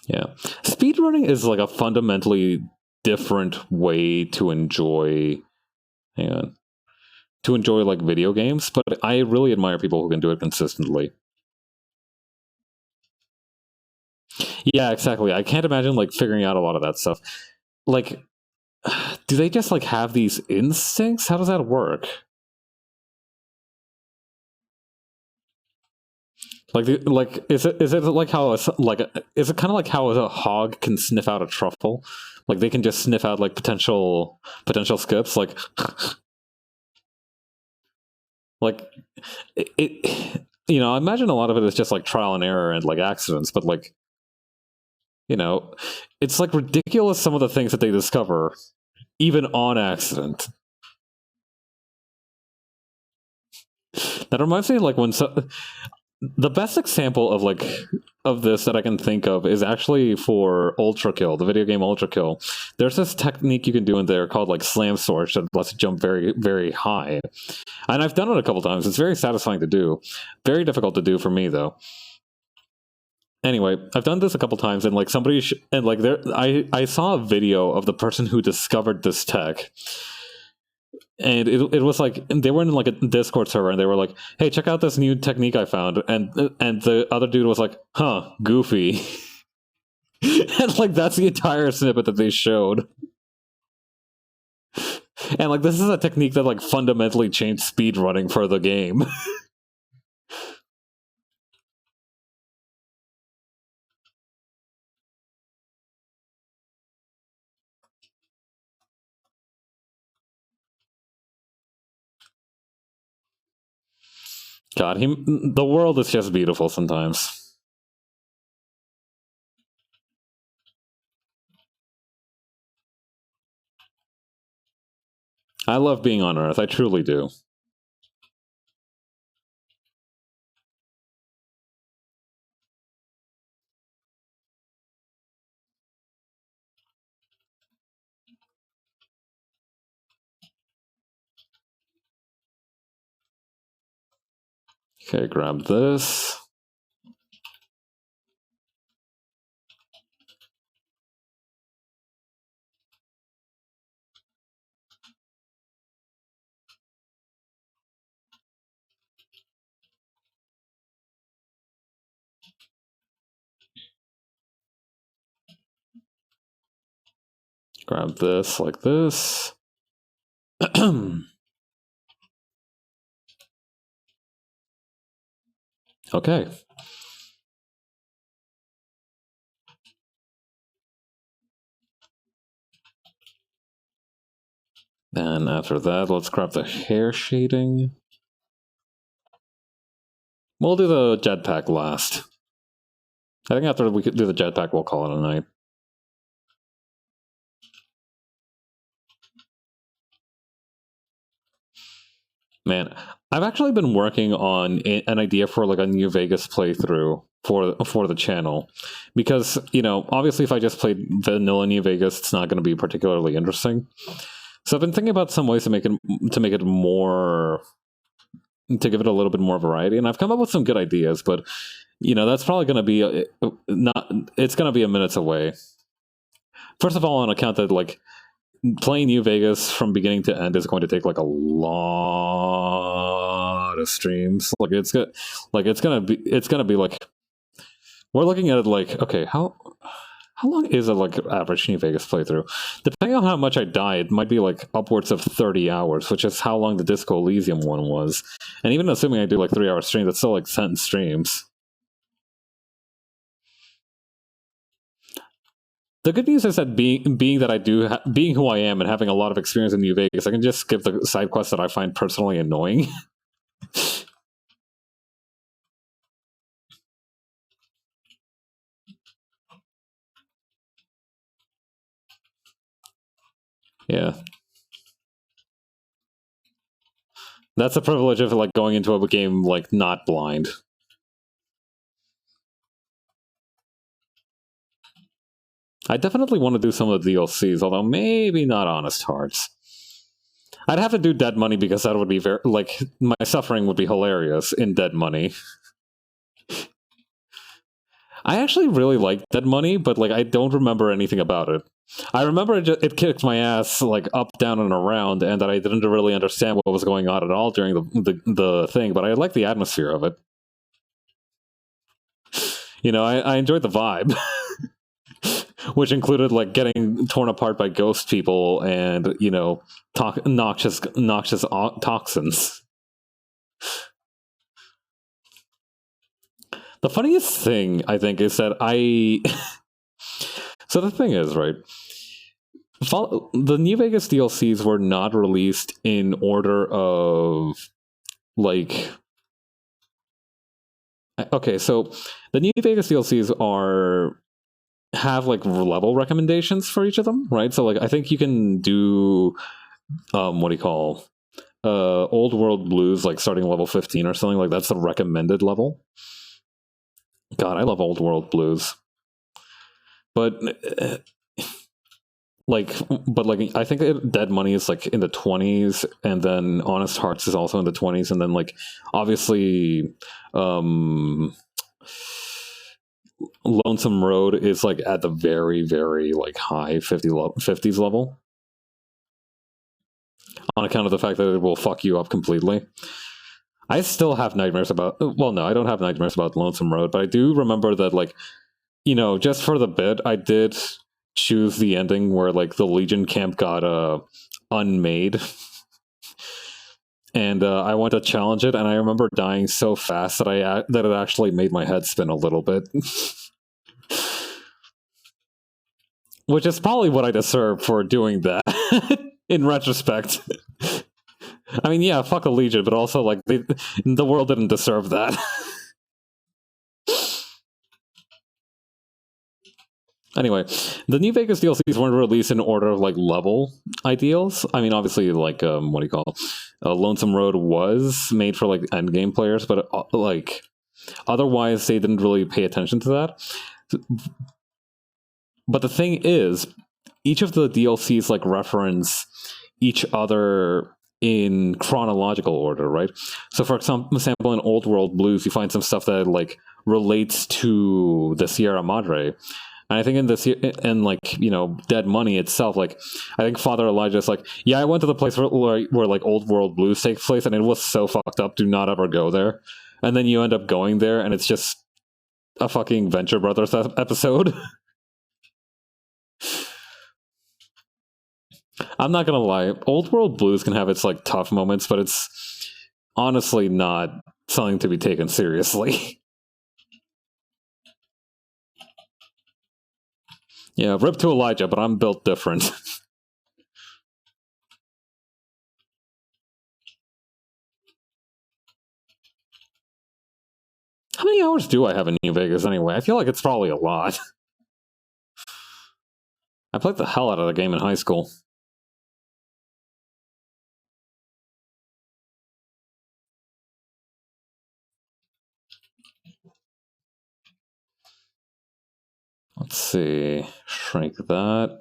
Yeah, speedrunning is like a fundamentally different way to enjoy. Hang on. To enjoy like video games, but I really admire people who can do it consistently. Yeah, exactly. I can't imagine like figuring out a lot of that stuff. Like, do they just like have these instincts? How does that work? Like is it like how is it kind of like how a hog can sniff out a truffle? Like they can just sniff out like potential skips. Like it you know, I imagine a lot of it is just like trial and error and like accidents, but like you know, it's like ridiculous some of the things that they discover even on accident. That reminds me of like the best example of like of this that I can think of is actually for Ultra Kill, the video game Ultra Kill. There's this technique you can do in there called like slam sword that lets you jump very, very high. And I've done it a couple times. It's very satisfying to do. Very difficult to do for me though. Anyway, I've done this a couple times, and like and like I saw a video of the person who discovered this tech, and it was like they were in like a Discord server, and they were like, "Hey, check out this new technique I found," and the other dude was like, "Huh, goofy," and like that's the entire snippet that they showed. And like this is a technique that like fundamentally changed speed running for the game. God, the world is just beautiful sometimes. I love being on Earth. I truly do. Okay, grab this. Grab this like this. Okay. And after that, let's grab the hair shading. We'll do the jetpack last. I think after we do the jetpack, we'll call it a night. Man, I've actually been working on an idea for like a New Vegas playthrough for the channel, because obviously if I just played vanilla New Vegas, it's not going to be particularly interesting. So I've been thinking about some ways to make it more, to give it a little bit more variety, and I've come up with some good ideas, but that's probably going to be it's going to be a minutes away. First of all, on account that like playing New Vegas from beginning to end is going to take like a lot of streams. Like it's gonna be like, we're looking at it like, okay, how long is a like average New Vegas playthrough? Depending on how much I die, it might be like upwards of 30 hours, which is how long the Disco Elysium one was. And even assuming I do like 3-hour streams, that's still like 10 streams. The good news is that being that I do being who I am and having a lot of experience in New Vegas, I can just skip the side quests that I find personally annoying. Yeah, that's the privilege of like going into a game like not blind. I definitely want to do some of the DLCs, although maybe not Honest Hearts. I'd have to do Dead Money because that would be very like my suffering would be hilarious in Dead Money. I actually really like Dead Money, but like I don't remember anything about it. I remember it kicked my ass like up, down, and around, and that I didn't really understand what was going on at all during the thing. But I like the atmosphere of it. I enjoyed the vibe, which included like getting torn apart by ghost people and noxious toxins. The funniest thing, I think, is that so the thing is, right, the New Vegas DLCs were not released in order of, like... Okay, so the New Vegas DLCs have, like, level recommendations for each of them, right? So, like, I think you can do, what do you call... Old World Blues, like, starting level 15 or something, like, that's the recommended level. God, I love Old World Blues. But I think Dead Money is like in the 20s, and then Honest Hearts is also in the 20s, and then like obviously Lonesome Road is like at the very, very like high 50s level, on account of the fact that it will fuck you up completely. I still have nightmares about... Well, no, I don't have nightmares about Lonesome Road, but I do remember that, like, just for the bit, I did choose the ending where, like, the Legion camp got unmade. And I went to challenge it, and I remember dying so fast that it actually made my head spin a little bit. Which is probably what I deserve for doing that, in retrospect. I mean, yeah, fuck a Legion, but also, like, the world didn't deserve that. Anyway, the New Vegas DLCs weren't released in order of, like, level ideals. I mean, obviously, like, what do you call it? Lonesome Road was made for, like, endgame players, but, like, otherwise, they didn't really pay attention to that. But the thing is, each of the DLCs, like, reference each other in chronological order, right? So, for example, in Old World Blues, you find some stuff that like relates to the Sierra Madre, and I think in like Dead Money itself, like I think Father Elijah is like, yeah, I went to the place where like Old World Blues takes place, and it was so fucked up. Do not ever go there. And then you end up going there, and it's just a fucking Venture Brothers episode. I'm not gonna lie. Old World Blues can have its like tough moments, but it's honestly not something to be taken seriously. Yeah, rip to Elijah, but I'm built different. How many hours do I have in New Vegas anyway? I feel like it's probably a lot. I played the hell out of the game in high school. Let's see. Shrink that.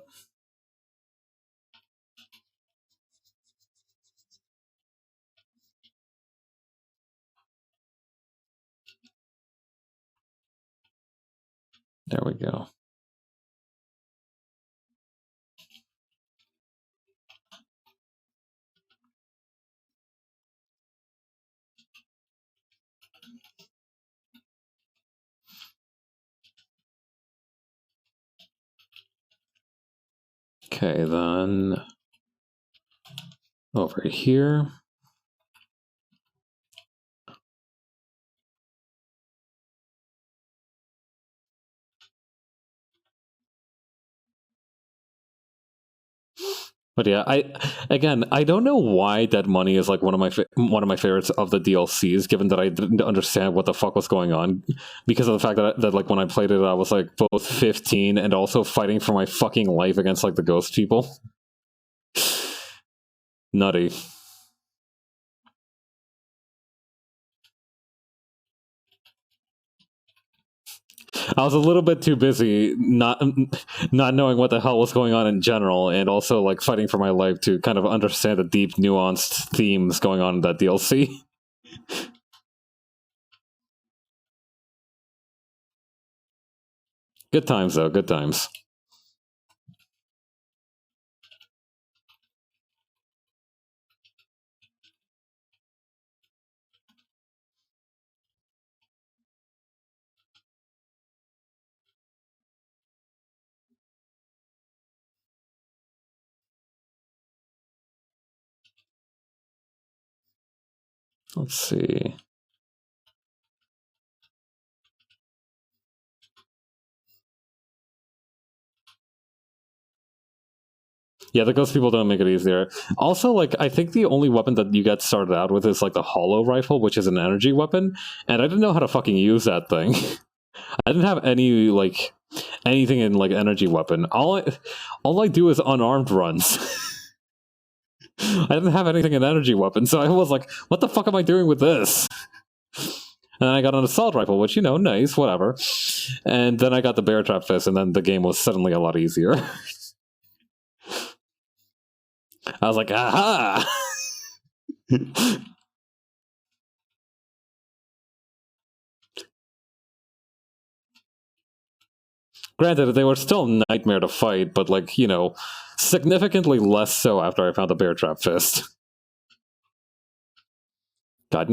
There we go. Okay, then over here. But yeah, I don't know why Dead Money is like one of my favorites of the DLCs. Given that I didn't understand what the fuck was going on, because of the fact that like when I played it, I was like both 15 and also fighting for my fucking life against like the ghost people. Nutty. I was a little bit too busy not knowing what the hell was going on in general, and also like fighting for my life to kind of understand the deep, nuanced themes going on in that DLC. Good times though, good times. Let's see. Yeah, the ghost people don't make it easier. Also, like, I think the only weapon that you get started out with is like the hollow rifle, which is an energy weapon, and I didn't know how to fucking use that thing. I didn't have any like anything in like energy weapon. All I do is unarmed runs. I didn't have anything in energy weapon, so I was like, what the fuck am I doing with this? And then I got an assault rifle, which, you know, nice, whatever. And then I got the bear trap fist, and then the game was suddenly a lot easier. I was like, aha! Granted, they were still a nightmare to fight, but like, you know, significantly less so after I found the bear trap fist. God,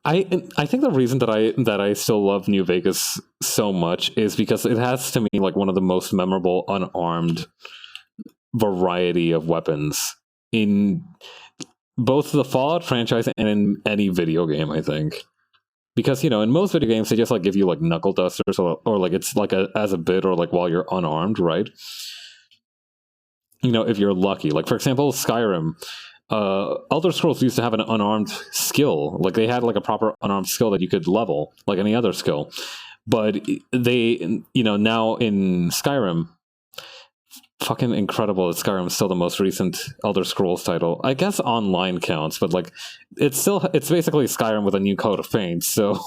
I think the reason that I still love New Vegas so much is because it has to me like one of the most memorable unarmed variety of weapons in both the Fallout franchise and in any video game, I think. Because, you know, in most video games they just like give you like knuckle dusters or like it's like as a bit or like while you're unarmed, right? You know, if you're lucky. Like for example, Skyrim, Elder Scrolls used to have an unarmed skill. Like they had like a proper unarmed skill that you could level, like any other skill. But they, you know, now in Skyrim, fucking incredible that Skyrim is still the most recent Elder Scrolls title. I guess online counts, but like it's basically Skyrim with a new coat of paint. So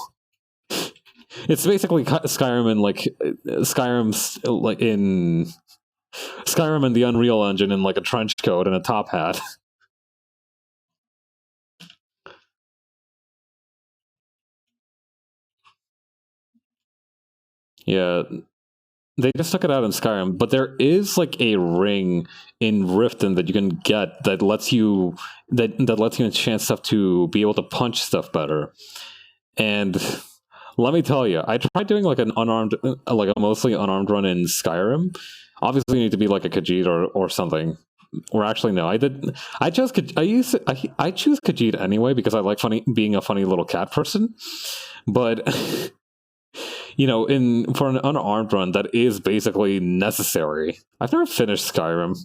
it's basically Skyrim in like Skyrim's like in Skyrim and the Unreal Engine in like a trench coat and a top hat. Yeah, they just took it out in Skyrim, but there is like a ring in Riften that you can get that lets you that lets you enchant stuff to be able to punch stuff better. And let me tell you, I tried doing like an unarmed, like a mostly unarmed run in Skyrim. Obviously, you need to be like a Khajiit or something. or actually no, I did. I chose. I choose Khajiit anyway because I like being a funny little cat person. But for an unarmed run, that is basically necessary. I've never finished Skyrim.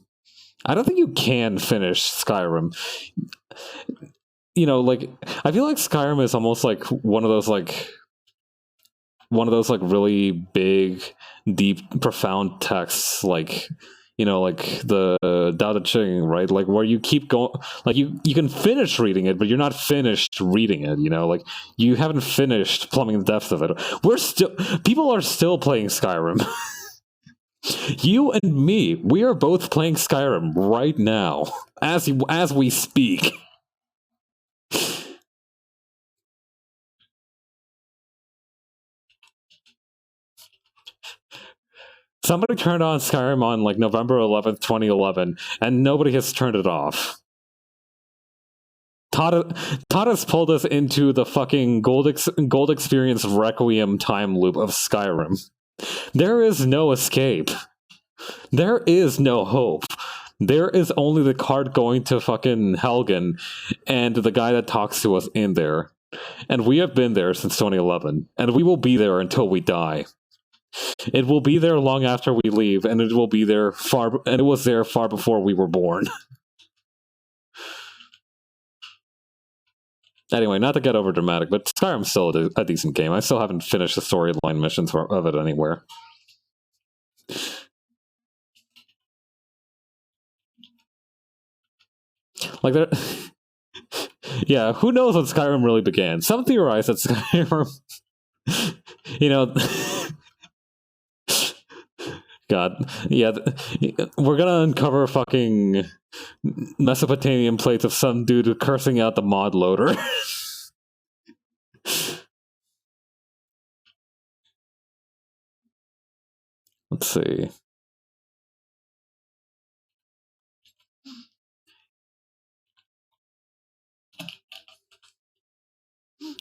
I don't think you can finish Skyrim. Like I feel like Skyrim is almost like one of those really big, deep, profound texts, like the Tao Te Ching, right? Like where you keep going, like you can finish reading it, but you're not finished reading it. Like you haven't finished plumbing the depths of it. People are still playing Skyrim. You and me, we are both playing Skyrim right now, as we speak. Somebody turned on Skyrim on like November 11th, 2011, and nobody has turned it off. Todd has pulled us into the fucking Gold Experience Requiem time loop of Skyrim. There is no escape. There is no hope. There is only the cart going to fucking Helgen and the guy that talks to us in there. And we have been there since 2011, and we will be there until we die. It will be there long after we leave, and it will be there it was there far before we were born. Anyway, not to get over dramatic, but Skyrim's still a decent game. I still haven't finished the storyline missions of it anywhere. Like there, yeah. Who knows when Skyrim really began? Some theorize that Skyrim, God, yeah, we're gonna uncover fucking Mesopotamian plates of some dude cursing out the mod loader. Let's see.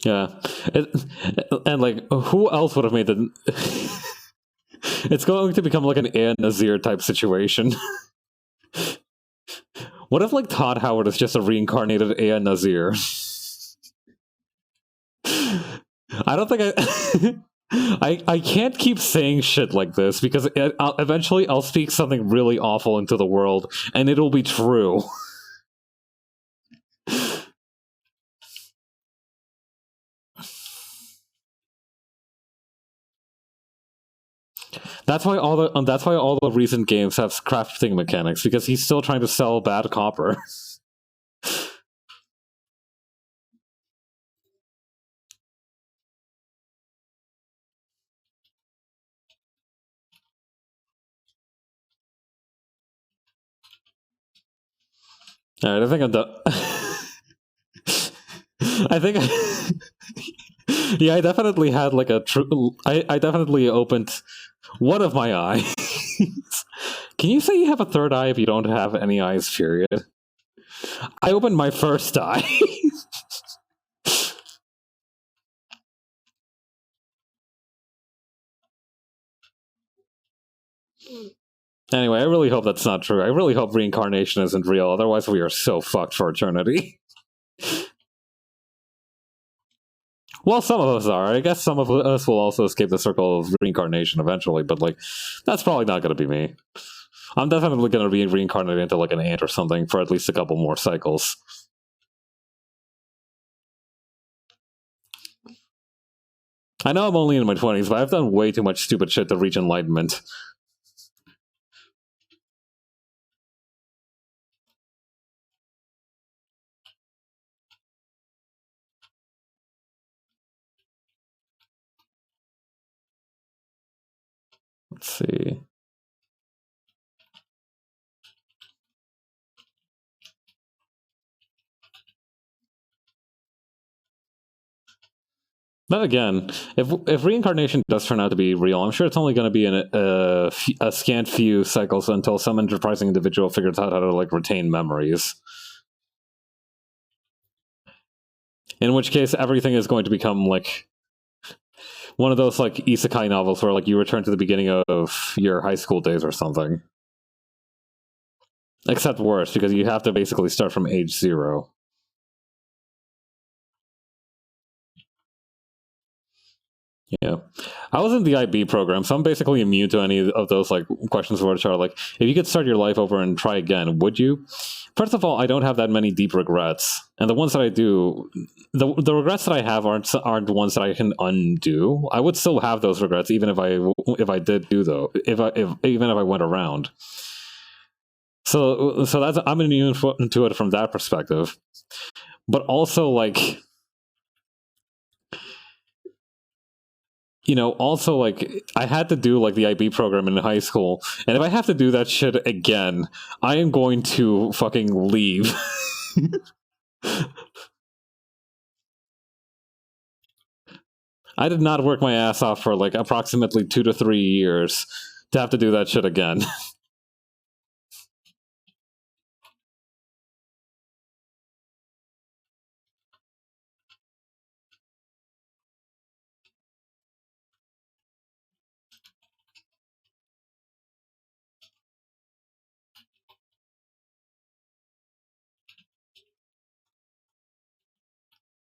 Yeah, and like, who else would have made the? It's going to become like an Ann Nazir type situation. What if like Todd Howard is just a reincarnated Ann Nazir? I don't think I can't keep saying shit like this because eventually I'll speak something really awful into the world and it'll be true. That's why all the recent games have crafting mechanics, because he's still trying to sell bad copper. Alright, I think I'm done. I think yeah, I definitely had like a I definitely opened one of my eyes. Can you say you have a third eye if you don't have any eyes, period? I opened my first eye. Anyway, I really hope that's not true. I really hope reincarnation isn't real, otherwise we are so fucked for eternity. Well, some of us are. I guess some of us will also escape the circle of reincarnation eventually, but like, that's probably not going to be me. I'm definitely going to be reincarnated into like an ant or something for at least a couple more cycles. I know I'm only in my 20s, but I've done way too much stupid shit to reach enlightenment. Let's see. But again, if reincarnation does turn out to be real, I'm sure it's only going to be in a scant few cycles until some enterprising individual figures out how to like retain memories. In which case, everything is going to become like one of those like isekai novels where like you return to the beginning of your high school days or something. except worse because you have to basically start from age 0. Yeah, I was in the IB program, so I'm basically immune to any of those like questions which are like, if you could start your life over and try again, would you? First of all, I don't have that many deep regrets, and the ones that I do, the regrets that I have aren't the ones that I can undo. I would still have those regrets even if I did do though, if even if I went around. So that's I'm immune to it from that perspective, but also like also like I had to do like the IB program in high school, and if I have to do that shit again, I am going to fucking leave. I did not work my ass off for like approximately 2 to 3 years to have to do that shit again.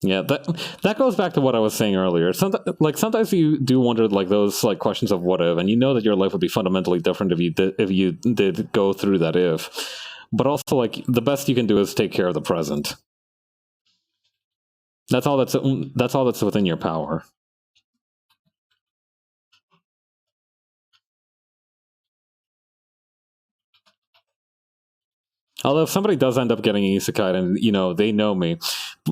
Yeah, that goes back to what I was saying earlier. Sometimes you do wonder like those like questions of what if, and you know that your life would be fundamentally different if you did go through that if. But also like the best you can do is take care of the present. That's all that's within your power. Although if somebody does end up getting isekai and they know me,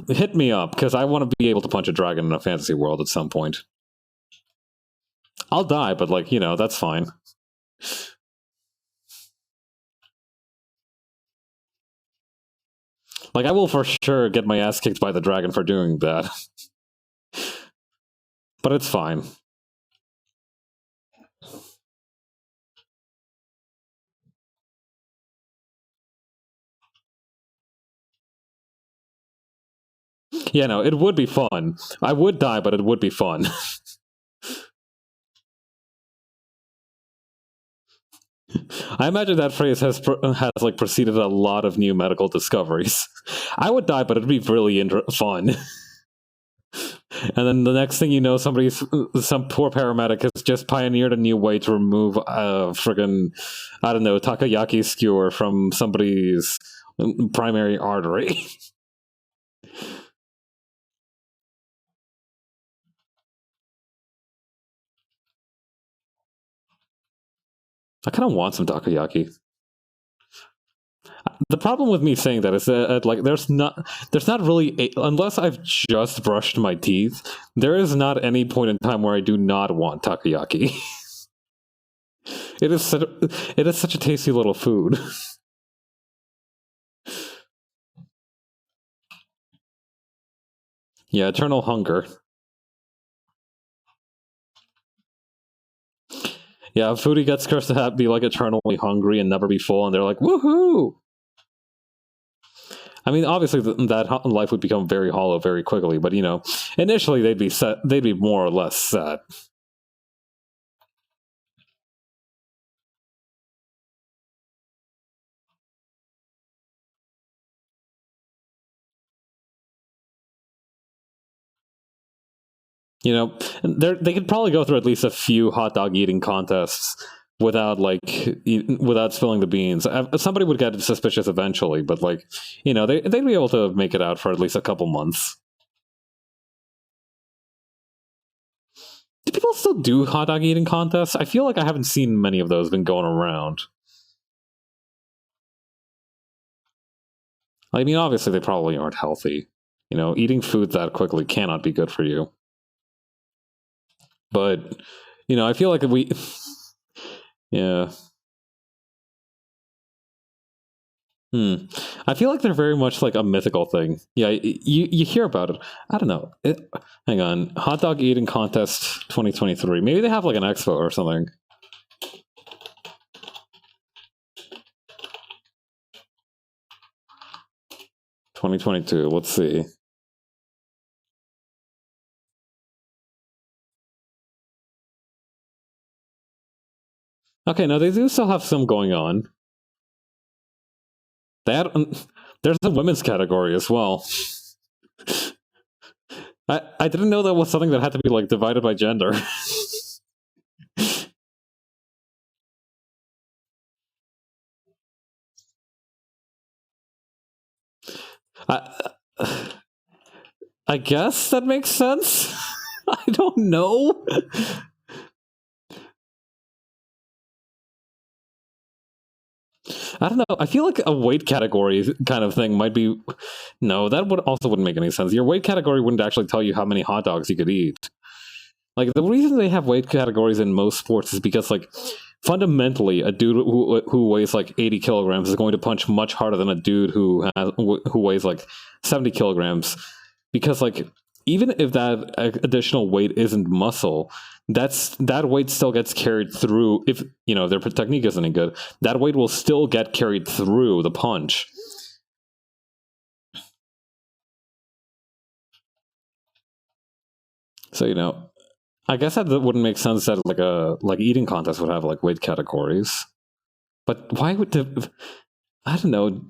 hit me up because I want to be able to punch a dragon in a fantasy world at some point. I'll die, but like that's fine. Like I will for sure get my ass kicked by the dragon for doing that, but it's fine. Yeah, no, it would be fun. I would die, but it would be fun. I imagine that phrase has like preceded a lot of new medical discoveries. I would die, but it'd be really fun. And then the next thing you know, some poor paramedic has just pioneered a new way to remove a friggin' I don't know takoyaki skewer from somebody's primary artery. I kind of want some takoyaki. The problem with me saying that is that like there's not really unless I've just brushed my teeth, there is not any point in time where I do not want takoyaki. It is such a tasty little food. Yeah, eternal hunger. Yeah, foodie gets cursed to be like eternally hungry and never be full, and they're like, woohoo! I mean, obviously that life would become very hollow very quickly, but initially they'd be set. They'd be more or less set. They could probably go through at least a few hot dog eating contests without without spilling the beans. Somebody would get suspicious eventually, but they'd be able to make it out for at least a couple months. Do people still do hot dog eating contests? I feel like I haven't seen many of those been going around. I mean, obviously they probably aren't healthy. Eating food that quickly cannot be good for you. But I feel like we, yeah. I feel like they're very much like a mythical thing. Yeah, you hear about it. I don't know. Hang on, hot dog eating contest 2023. Maybe they have like an expo or something. 2022. Let's see. Okay, no, they do still have some going on. That there's a women's category as well. I didn't know that was something that had to be like divided by gender. I I guess that makes sense. I don't know. I don't know. I feel like a weight category kind of thing might be. No, that would also wouldn't make any sense. Your weight category wouldn't actually tell you how many hot dogs you could eat. Like the reason they have weight categories in most sports is because like fundamentally a dude who weighs like 80 kilograms is going to punch much harder than a dude who weighs like 70 kilograms, because like even if that additional weight isn't muscle, that weight still gets carried through. If you know their technique isn't any good, that weight will still get carried through the punch. So you know, I guess that wouldn't make sense that like eating contest would have like weight categories. But why would the? I don't know.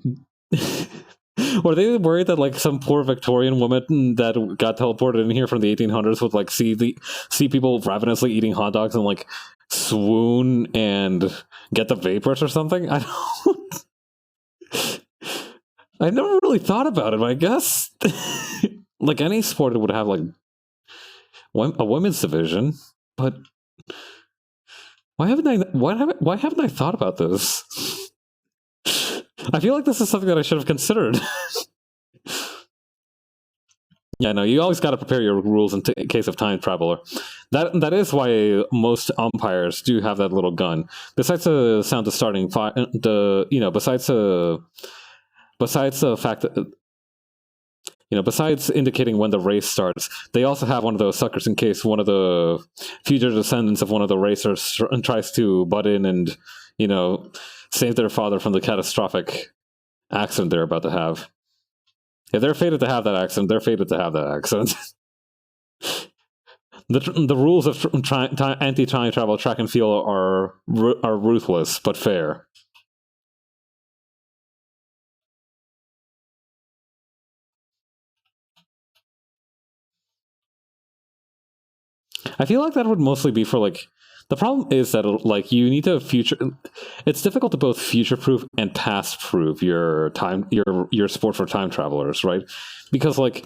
Were they worried that like some poor Victorian woman that got teleported in here from the 1800s would like see people ravenously eating hot dogs and like swoon and get the vapors or something? I don't. I never really thought about it. But I guess like any sport would have like a women's division, but why haven't I thought about this? I feel like this is something that I should have considered. Yeah, no, you always got to prepare your rules in case of time traveler. That is why most umpires do have that little gun. Besides the sound of starting fire, besides the fact that besides indicating when the race starts, they also have one of those suckers in case one of the future descendants of one of the racers tries to butt in and save their father from the catastrophic accident they're about to have. If they're fated to have that accident, they're fated to have that accident. The rules of anti-time travel track and field are ruthless but fair. I feel like that would mostly be for like. The problem is that like you need to future. It's difficult to both future proof and past proof your sport for time travelers, right? Because like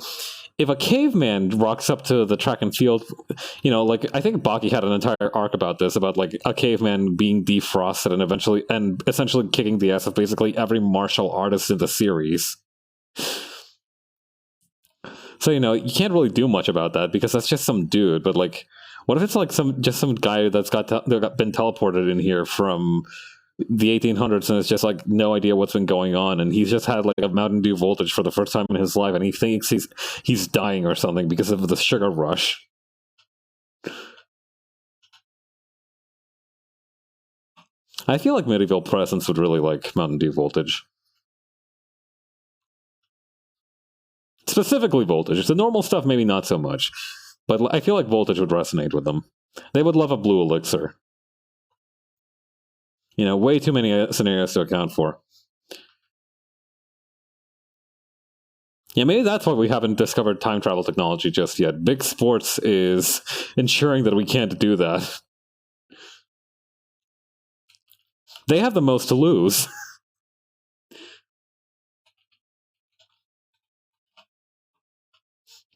if a caveman rocks up to the track and field, like I think Baki had an entire arc about this, about like a caveman being defrosted and essentially kicking the ass of basically every martial artist in the series. So you can't really do much about that because that's just some dude. But like, what if it's like some guy that's been teleported in here from the 1800s and it's just like no idea what's been going on, and he's just had like a Mountain Dew voltage for the first time in his life, and he thinks he's dying or something because of the sugar rush. I feel like medieval presence would really like Mountain Dew voltage. Specifically voltage. The normal stuff maybe not so much. But I feel like voltage would resonate with them. They would love a blue elixir. Way too many scenarios to account for. Yeah, maybe that's why we haven't discovered time travel technology just yet. Big Sports is ensuring that we can't do that. They have the most to lose.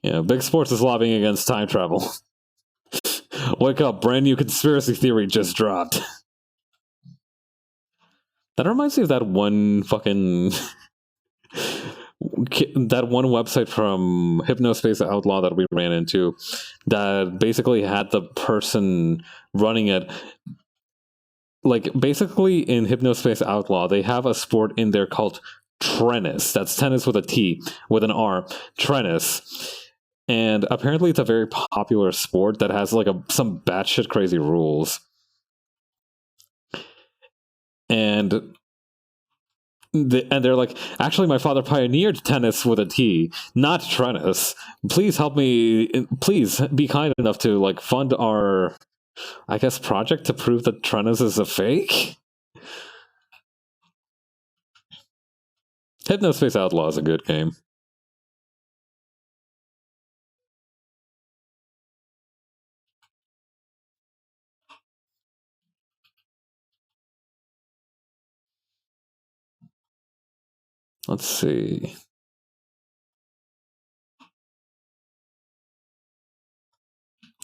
Yeah, Big Sports is lobbying against time travel. Wake up, brand new conspiracy theory just dropped. That reminds me of that one fucking that one website from Hypnospace Outlaw that we ran into that basically had the person running it. Like basically in Hypnospace Outlaw, they have a sport in there called tennis. That's tennis with a T, with an R. Tennis. And apparently it's a very popular sport that has like some batshit crazy rules. And they're like, actually, my father pioneered tennis with a T, not tennis. Please help me. Please be kind enough to like fund our, I guess, project to prove that tennis is a fake. Hypnospace Outlaw is a good game. Let's see.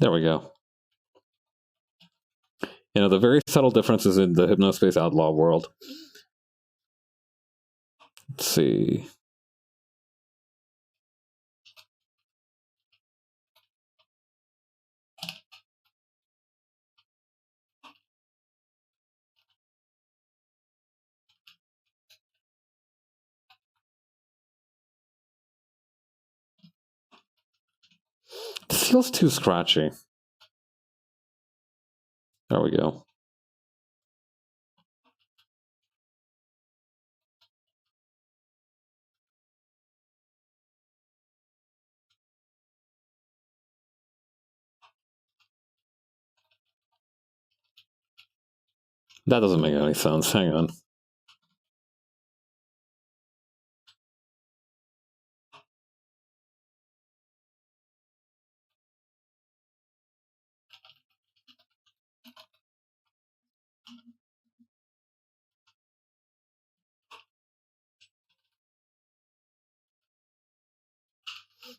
There we go. You know, the very subtle differences in the Hypnospace Outlaw world. Let's see. This feels too scratchy. There we go. That doesn't make any sense. Hang on.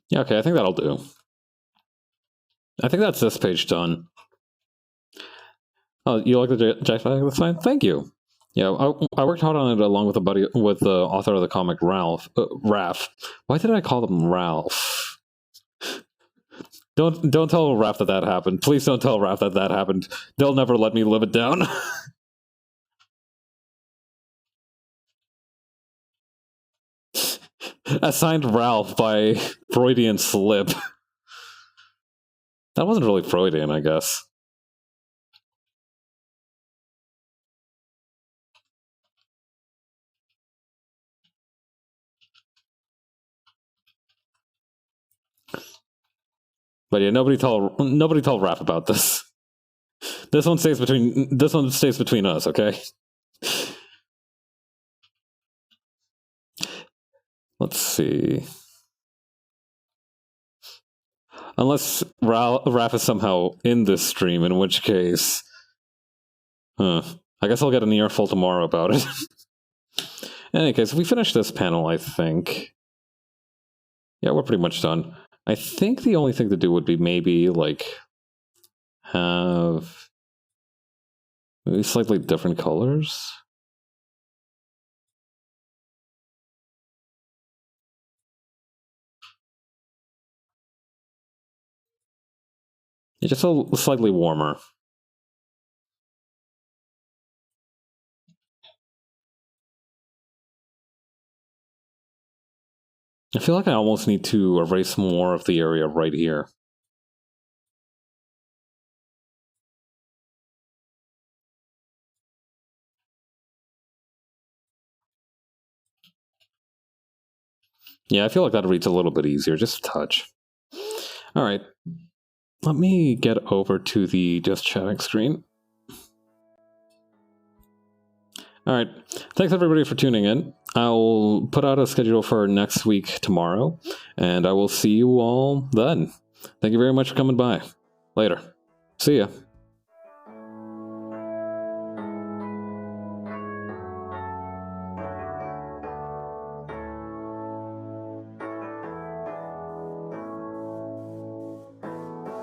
Yeah, okay, I think that'll do. I think that's this page done. Oh, you like the JPEG design? Thank you. Yeah, I worked hard on it along with with the author of the comic, Raph. Why did I call him Ralph? Don't tell Raph that happened. Please don't tell Raph that happened. They'll never let me live it down. Assigned Ralph by Freudian slip. That wasn't really Freudian, I guess. But yeah, nobody tell Raph about this. This one stays between us, okay? Let's see. Unless Raph is somehow in this stream, in which case... I guess I'll get an earful tomorrow about it. In any case, we finished this panel, I think. Yeah, we're pretty much done. I think the only thing to do would be maybe, like, have maybe slightly different colors. Yeah, just slightly warmer. I feel like I almost need to erase more of the area right here. Yeah, I feel like that reads a little bit easier, just a touch. Alright, let me get over to the just chatting screen. Alright, thanks everybody for tuning in. I'll put out a schedule for next week tomorrow, and I will see you all then. Thank you very much for coming by. Later. See ya.